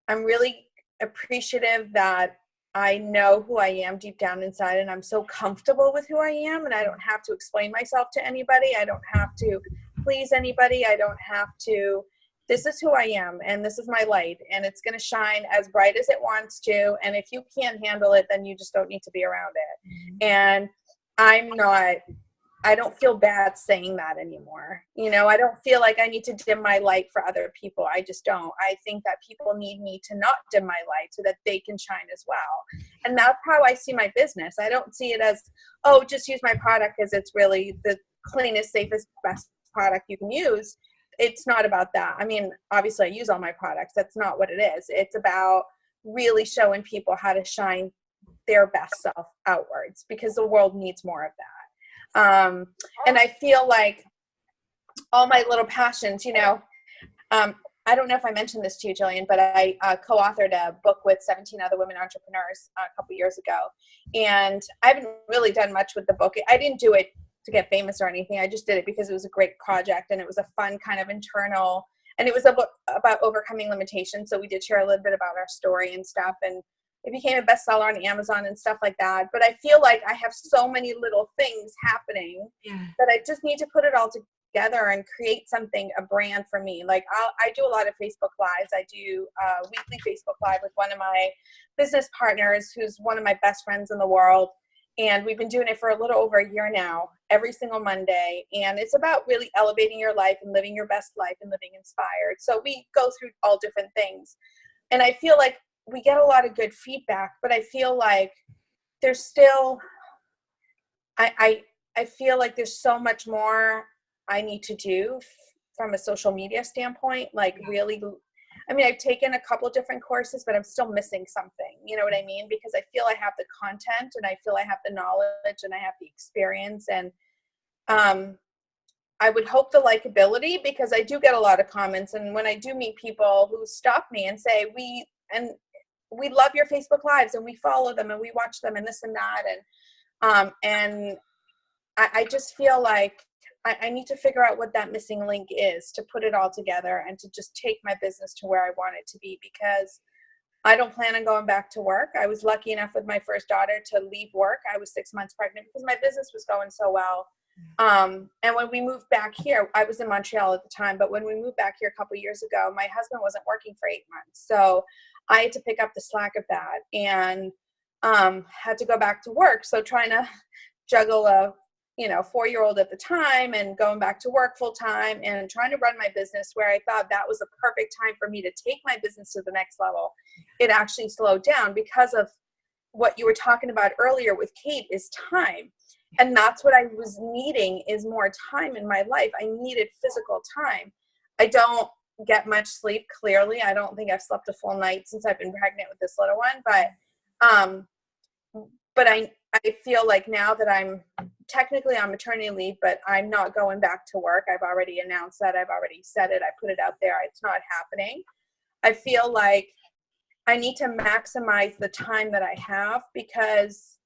I'm really appreciative that I know who I am deep down inside, and I'm so comfortable with who I am, and I don't have to explain myself to anybody. I don't have to please anybody. I don't have to. This is who I am, and this is my light, and it's going to shine as bright as it wants to. And if you can't handle it, then you just don't need to be around it. And I don't feel bad saying that anymore. I don't feel like I need to dim my light for other people. I just don't. I think that people need me to not dim my light so that they can shine as well. And that's how I see my business. I don't see it as, oh, just use my product because it's really the cleanest, safest, best product you can use. It's not about that. I mean, obviously I use all my products. That's not what it is. It's about really showing people how to shine their best self outwards, because the world needs more of that. And I feel like all my little passions, I don't know if I mentioned this to you, Jillian, but I co-authored a book with 17 other women entrepreneurs a couple years ago. And I haven't really done much with the book. I didn't do it to get famous or anything. I just did it because it was a great project, and it was a fun kind of internal, and it was a book about overcoming limitations. So we did share a little bit about our story and stuff. And it became a bestseller on Amazon and stuff like that. But I feel like I have so many little things happening that I just need to put it all together and create something, a brand for me. Like I do a lot of Facebook Lives. I do a weekly Facebook Live with one of my business partners who's one of my best friends in the world. And we've been doing it for a little over a year now, every single Monday. And it's about really elevating your life and living your best life and living inspired. So we go through all different things. And I feel like we get a lot of good feedback, but I feel like there's still, I feel like there's so much more I need to do from a social media standpoint. Like really, I mean, I've taken a couple different courses, but I'm still missing something. You know what I mean? Because I feel I have the content and I feel I have the knowledge and I have the experience. And I would hope the likability, because I do get a lot of comments. And when I do meet people who stop me and say, we love your Facebook Lives and we follow them and we watch them and this and that. And I just feel like I need to figure out what that missing link is to put it all together and to just take my business to where I want it to be, because I don't plan on going back to work. I was lucky enough with my first daughter to leave work. I was 6 months pregnant because my business was going so well. And when we moved back here, I was in Montreal at the time, but when we moved back here a couple years ago, my husband wasn't working for 8 months. So I had to pick up the slack of that and had to go back to work. So trying to juggle a 4-year-old at the time and going back to work full time and trying to run my business where I thought that was a perfect time for me to take my business to the next level. It actually slowed down because of what you were talking about earlier with Kate, is time. And that's what I was needing, is more time in my life. I needed physical time. I don't get much sleep, clearly. I don't think I've slept a full night since I've been pregnant with this little one. But I feel like now that I'm technically on maternity leave, but I'm not going back to work. I've already announced that. I've already said it. I put it out there. It's not happening. I feel like I need to maximize the time that I have, because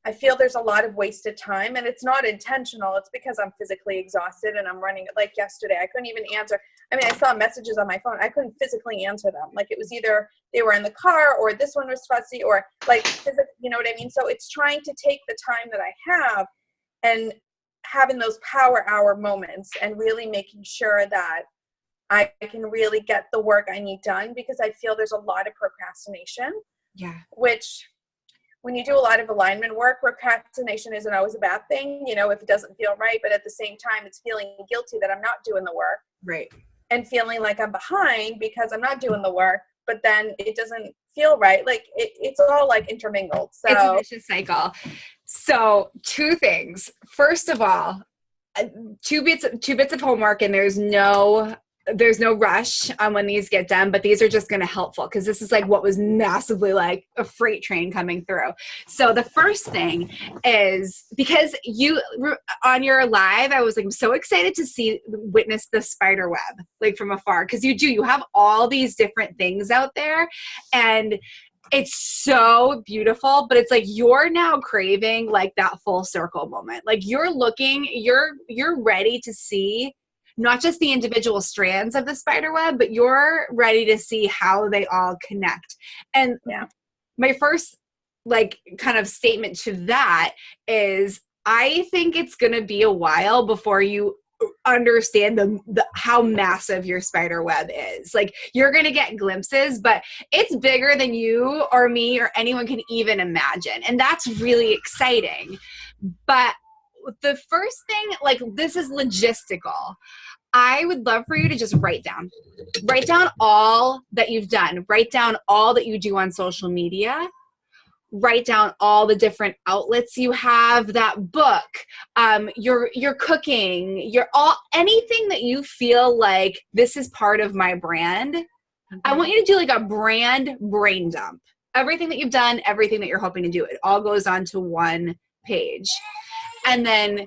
I feel there's a lot of wasted time, and it's not intentional. It's because I'm physically exhausted and I'm running. Like yesterday, I couldn't even answer. I mean, I saw messages on my phone. I couldn't physically answer them. Like it was either they were in the car or this one was fussy or like, you know what I mean? So it's trying to take the time that I have and having those power hour moments and really making sure that I can really get the work I need done, because I feel there's a lot of procrastination. Yeah. Which, when you do a lot of alignment work, procrastination isn't always a bad thing, if it doesn't feel right. But at the same time, it's feeling guilty that I'm not doing the work. Right. And feeling like I'm behind because I'm not doing the work, but then it doesn't feel right. Like it's all like intermingled. So it's a vicious cycle. So 2 things. First of all, two bits of homework, and there's no rush on when these get done, but these are just going to helpful, because this is like what was massively like a freight train coming through. So the first thing is, because you on your live, I was like so excited to witness the spider web, like from afar, because you have all these different things out there, and it's so beautiful, but it's like you're now craving like that full circle moment. Like you're ready to see not just the individual strands of the spider web, but you're ready to see how they all connect. And my first like kind of statement to that is, I think it's going to be a while before you understand how massive your spider web is. Like you're going to get glimpses, but it's bigger than you or me or anyone can even imagine. And that's really exciting. But the first thing, like this is logistical. I would love for you to just write down all that you've done. Write down all that you do on social media. Write down all the different outlets you have, that book, your cooking, anything that you feel like this is part of my brand. Okay. I want you to do like a brand brain dump. Everything that you've done, everything that you're hoping to do, it all goes onto one page. And then,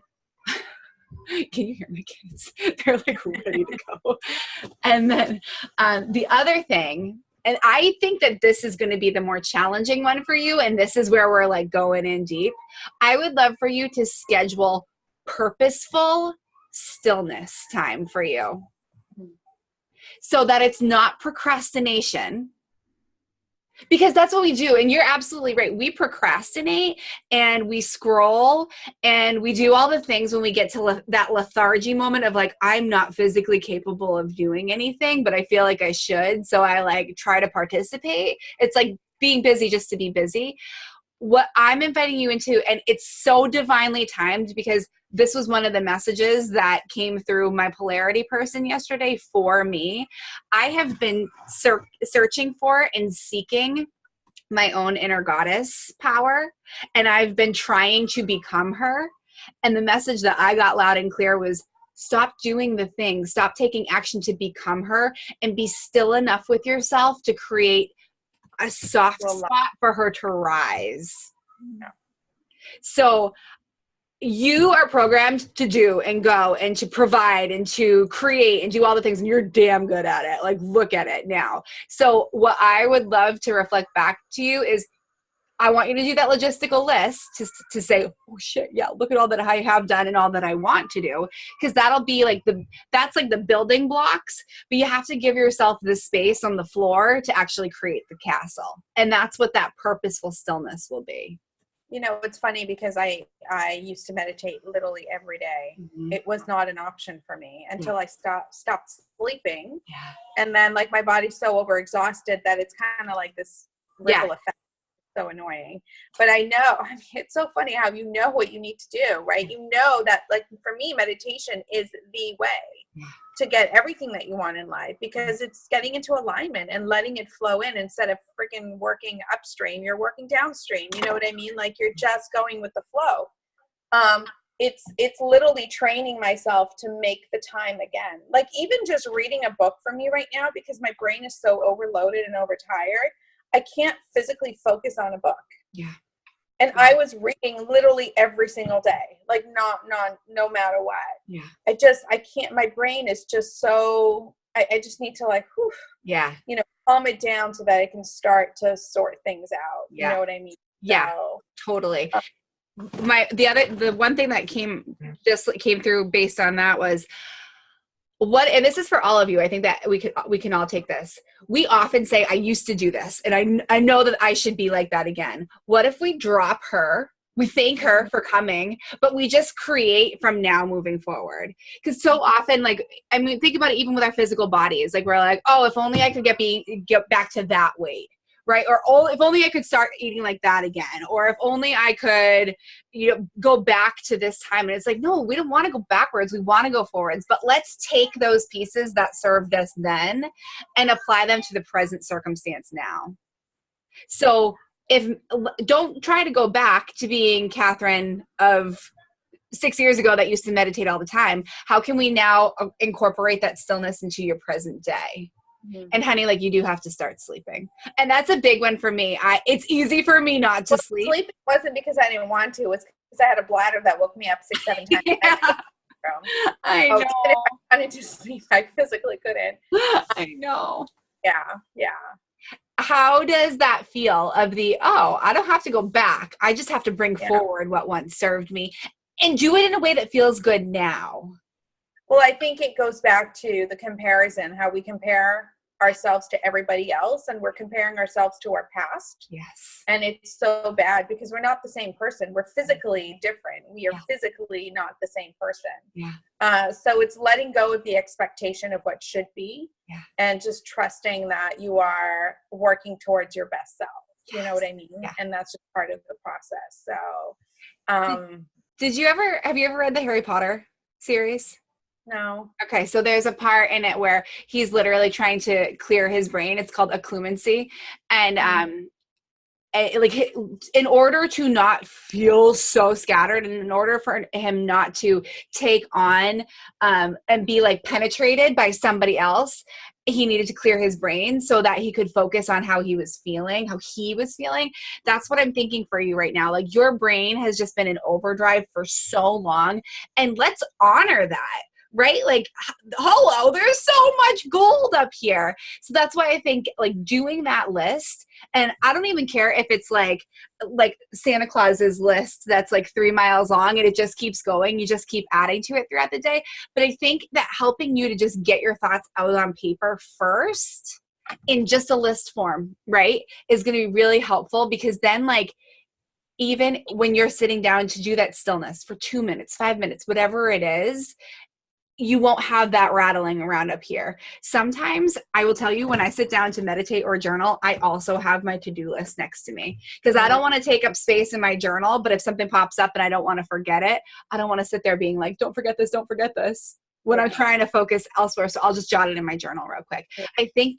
can you hear my kids? They're like ready to go. And then the other thing, and I think that this is going to be the more challenging one for you, and this is where we're like going in deep. I would love for you to schedule purposeful stillness time for you, so that it's not procrastination, Because that's what we do. And you're absolutely right. We procrastinate and we scroll and we do all the things when we get to that lethargy moment of like, I'm not physically capable of doing anything, but I feel like I should. So I like try to participate. It's like being busy just to be busy. What I'm inviting you into, and it's so divinely timed because this was one of the messages that came through my polarity person yesterday for me. I have been searching for and seeking my own inner goddess power, and I've been trying to become her. And the message that I got loud and clear was, stop doing the things, stop taking action to become her, and be still enough with yourself to create a soft spot for her to rise. Yeah. So you are programmed to do and go and to provide and to create and do all the things, and you're damn good at it. Like, look at it now. So what I would love to reflect back to you is, I want you to do that logistical list to say, oh shit, yeah, look at all that I have done and all that I want to do. Because that'll be like that's like the building blocks, but you have to give yourself the space on the floor to actually create the castle. And that's what that purposeful stillness will be. You know, it's funny because I used to meditate literally every day. Mm-hmm. It was not an option for me until I stopped sleeping. Yeah. And then like my body's so overexhausted that it's kind of like this ripple effect. So annoying. But I know, I mean, it's so funny how you know what you need to do, right? You know that, like, for me, meditation is the way to get everything that you want in life, because it's getting into alignment and letting it flow in instead of freaking working upstream. You're working downstream. You know what I mean? Like, you're just going with the flow. It's literally training myself to make the time again. Like, even just reading a book from you right now, because my brain is so overloaded and overtired, I can't physically focus on a book. Yeah. And I was reading literally every single day, like no matter what. Yeah. I can't, my brain is just so, I just need to like, whew, you know, calm it down so that I can start to sort things out. Yeah. You know what I mean? Yeah, so, totally. The one thing that came through based on that was, and this is for all of you, I think that we can all take this. We often say, I used to do this, and I know that I should be like that again. What if we drop her? We thank her for coming, but we just create from now moving forward. Because so often, like, I mean, think about it even with our physical bodies. Like, we're like, oh, if only I could get back to that weight. Right? Or if only I could start eating like that again. Or if only I could, you know, go back to this time. And it's like, no, we don't want to go backwards. We want to go forwards. But let's take those pieces that served us then and apply them to the present circumstance now. So don't try to go back to being Catherine of 6 years ago that used to meditate all the time. How can we now incorporate that stillness into your present day? Mm-hmm. And honey, like, you do have to start sleeping. And that's a big one for me. It's easy for me not to sleep. Sleeping wasn't because I didn't want to. It was because I had a bladder that woke me up 6-7 times. I know. Even if I wanted to sleep, I physically couldn't. I know. Yeah. How does that feel of I don't have to go back. I just have to bring forward what once served me and do it in a way that feels good now. Well, I think it goes back to the comparison, how we compare ourselves to everybody else, and we're comparing ourselves to our past. Yes. And it's so bad because we're not the same person. We're physically different. We are physically not the same person. Yeah. So it's letting go of the expectation of what should be and just trusting that you are working towards your best self. You know what I mean? Yeah. And that's just part of the process. So, have you ever read the Harry Potter series? No. Okay, so there's a part in it where he's literally trying to clear his brain. It's called occlumency. And in order to not feel so scattered, and in order for him not to take on and be like penetrated by somebody else, he needed to clear his brain so that he could focus on how he was feeling. That's what I'm thinking for you right now. Like, your brain has just been in overdrive for so long, and let's honor that. Right? Like, hello, there's so much gold up here. So that's why I think, like, doing that list, and I don't even care if it's like Santa Claus's list that's like 3 miles long and it just keeps going. You just keep adding to it throughout the day. But I think that helping you to just get your thoughts out on paper first in just a list form, right, is going to be really helpful, because then like even when you're sitting down to do that stillness for 2 minutes, 5 minutes, whatever it is, you won't have that rattling around up here. Sometimes I will tell you, when I sit down to meditate or journal, I also have my to-do list next to me, because I don't want to take up space in my journal. But if something pops up and I don't want to forget it, I don't want to sit there being like, don't forget this when I'm trying to focus elsewhere. So I'll just jot it in my journal real quick. I think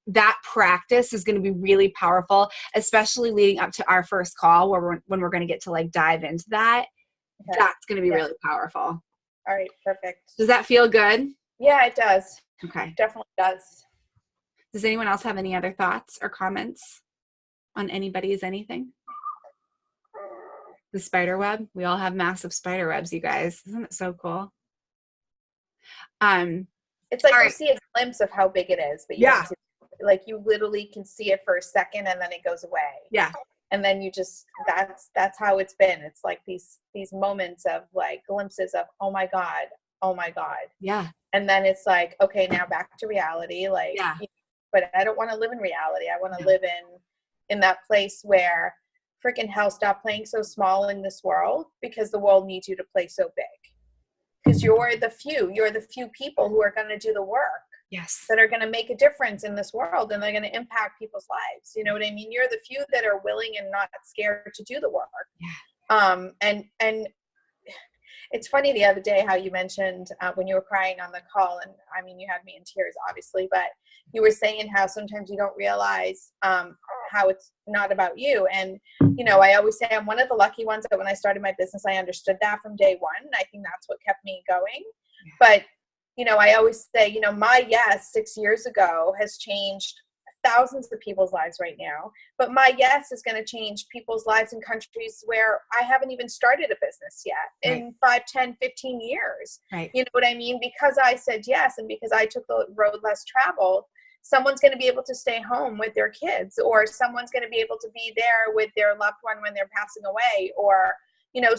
that practice is going to be really powerful, especially leading up to our first call when we're going to get to like dive into that. Okay. That's going to be really powerful. All right, perfect. Does that feel good? Yeah, it does. Okay. Definitely does. Does anyone else have any other thoughts or comments on anybody's anything? The spider web. We all have massive spider webs, you guys. Isn't it so cool? It's like you see a glimpse of how big it is, but you literally can see it for a second and then it goes away. Yeah. And then you just, that's how it's been. It's like these moments of like glimpses of, oh my God. Yeah. And then it's like, okay, now back to reality. Like, but I don't want to live in reality. I want to live in that place where freaking hell, stop playing so small in this world, because the world needs you to play so big. Because you're the few people who are going to do the work. Yes. That are going to make a difference in this world, and they're going to impact people's lives. You know what I mean? You're the few that are willing and not scared to do the work. Yeah. And it's funny the other day how you mentioned when you were crying on the call, and I mean, you had me in tears, obviously, but you were saying how sometimes you don't realize how it's not about you. And, you know, I always say I'm one of the lucky ones that when I started my business, I understood that from day one. I think that's what kept me going. Yeah. But you know, I always say, you know, my yes 6 years ago has changed thousands of people's lives right now. But my yes is going to change people's lives in countries where I haven't even started a business yet in 5, 10, 15 years. Right. You know what I mean? Because I said yes, and because I took the road less traveled, someone's going to be able to stay home with their kids, or someone's going to be able to be there with their loved one when they're passing away, or, you know,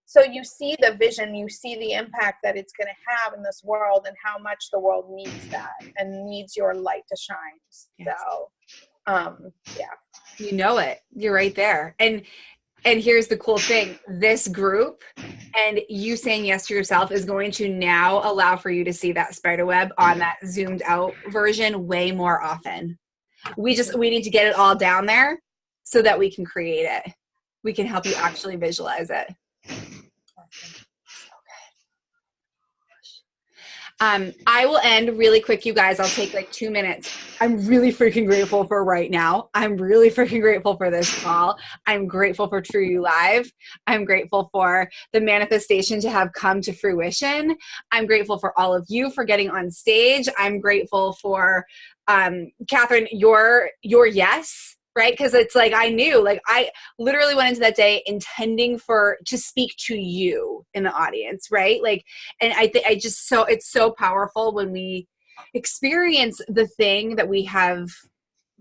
so you see the vision, you see the impact that it's going to have in this world, and how much the world needs that and needs your light to shine. Yes. So, You know it. You're right there. And here's the cool thing. This group and you saying yes to yourself is going to now allow for you to see that spider web on that zoomed out version way more often. We need to get it all down there so that we can create it. We can help you actually visualize it. I will end really quick, you guys. I'll take like 2 minutes. I'm really freaking grateful for right now. I'm really freaking grateful for this call. I'm grateful for True You Live. I'm grateful for the manifestation to have come to fruition. I'm grateful for all of you for getting on stage. I'm grateful for Catherine, your yes. Right? Because it's like I knew, like I literally went into that day intending to speak to you in the audience, right? Like, and it's so powerful when we experience the thing that we have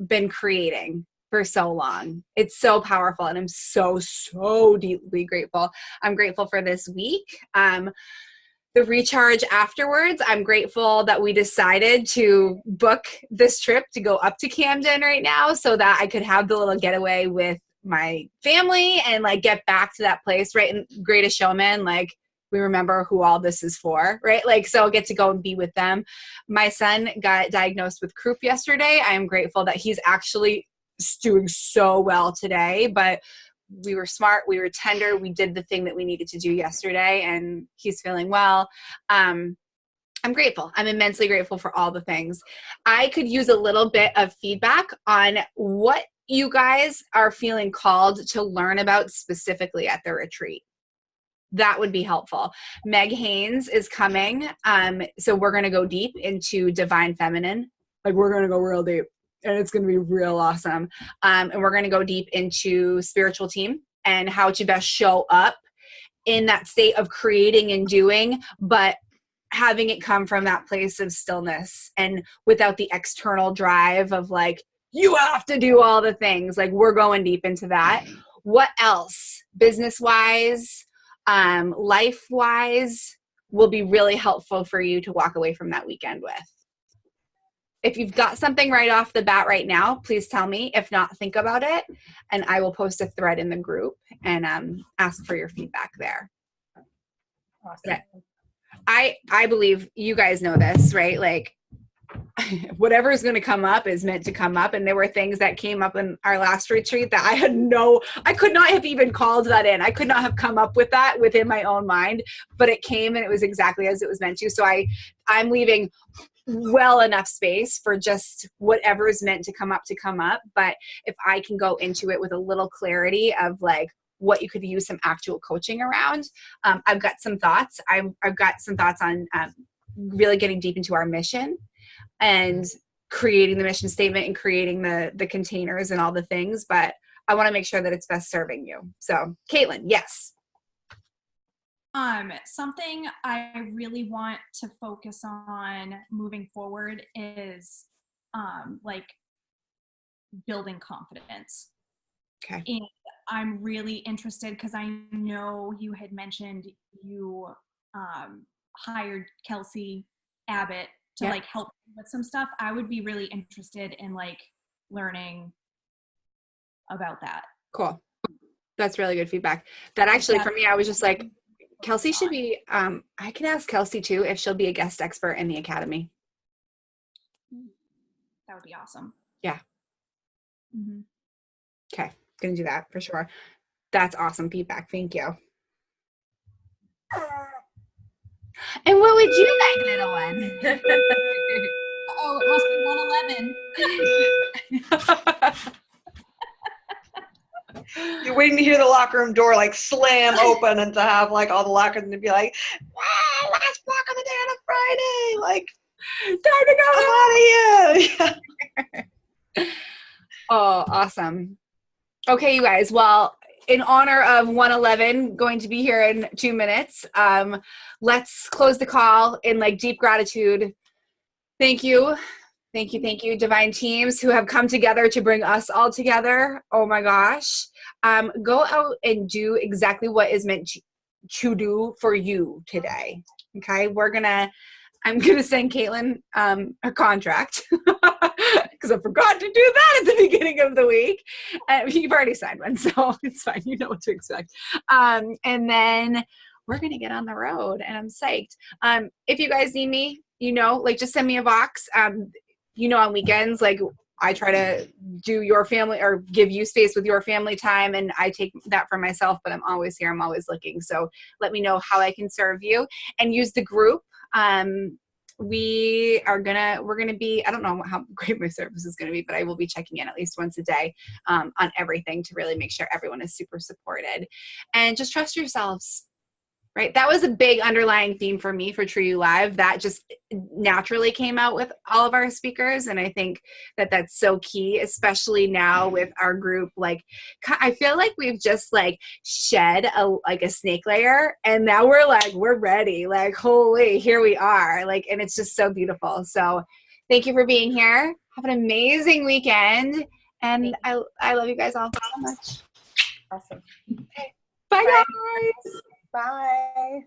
been creating for so long. It's so powerful, and I'm so deeply grateful. I'm grateful for this week. The recharge afterwards, I'm grateful that we decided to book this trip to go up to Camden right now so that I could have the little getaway with my family and like get back to that place, right? And Greatest Showman, like we remember who all this is for, right? Like, so I'll get to go and be with them. My son got diagnosed with croup yesterday. I'm grateful that he's actually doing so well today, but we were smart, we were tender, we did the thing that we needed to do yesterday, and he's feeling well. I'm grateful. I'm immensely grateful for all the things. I could use a little bit of feedback on what you guys are feeling called to learn about specifically at the retreat. That would be helpful. Meg Haynes is coming. So we're going to go deep into divine feminine. Like we're going to go real deep. And it's going to be real awesome. And we're going to go deep into spiritual team and how to best show up in that state of creating and doing, but having it come from that place of stillness and without the external drive of like, you have to do all the things. Like we're going deep into that. What else? Business-wise, life-wise will be really helpful for you to walk away from that weekend with. if you've got something right off the bat right now, please tell me. If not, think about it, and I will post a thread in the group and ask for your feedback there. Awesome. I believe you guys know this, right? Like whatever is going to come up is meant to come up. And there were things that came up in our last retreat that I could not have even called that in. I could not have come up with that within my own mind, but it came and it was exactly as it was meant to. So I'm leaving well enough space for just whatever is meant to come up. But if I can go into it with a little clarity of like what you could use some actual coaching around, I've got some thoughts. I've got some thoughts on really getting deep into our mission and creating the mission statement and creating the containers and all the things. But I want to make sure that it's best serving you. So Caitlin, yes. Something I really want to focus on moving forward is like building confidence. Okay. And I'm really interested because I know you had mentioned you hired Kelsey Abbott to like help with some stuff. I would be really interested in like learning about that. Cool. That's really good feedback. That actually for me, I was just like, Kelsey should be, I can ask Kelsey too if she'll be a guest expert in the academy. That would be awesome. Yeah. Mm-hmm. Okay. Gonna do that for sure. That's awesome feedback. Thank you. And what would you like, little one? Oh, it must be 111. You're waiting to hear the locker room door like slam open and to have like all the lockers and to be like, wow, last block on the day on a Friday. Like, time to go. I'm out of here. Yeah. Oh, awesome. Okay, you guys. Well, in honor of 111 going to be here in 2 minutes, let's close the call in like deep gratitude. Thank you. Thank you. Thank you, divine teams who have come together to bring us all together. Oh my gosh. Go out and do exactly what is meant to do for you today. Okay. I'm going to send Caitlin a contract because I forgot to do that at the beginning of the week. You've already signed one, so it's fine. You know what to expect. And then we're going to get on the road, and I'm psyched. If you guys need me, like just send me a box. On weekends, like I try to do your family or give you space with your family time, and I take that for myself, but I'm always here. I'm always looking. So let me know how I can serve you and use the group. We're going to be, I don't know how great my service is going to be, but I will be checking in at least once a day, on everything to really make sure everyone is super supported, and just trust yourselves. Right. That was a big underlying theme for me for True You Live. That just naturally came out with all of our speakers. And I think that that's so key, especially now with our group. Like, I feel like we've just like shed a snake layer, and now we're ready. Like, holy, here we are. Like, and it's just so beautiful. So thank you for being here. Have an amazing weekend. And I love you guys all so much. Awesome. Okay. Bye guys. Bye.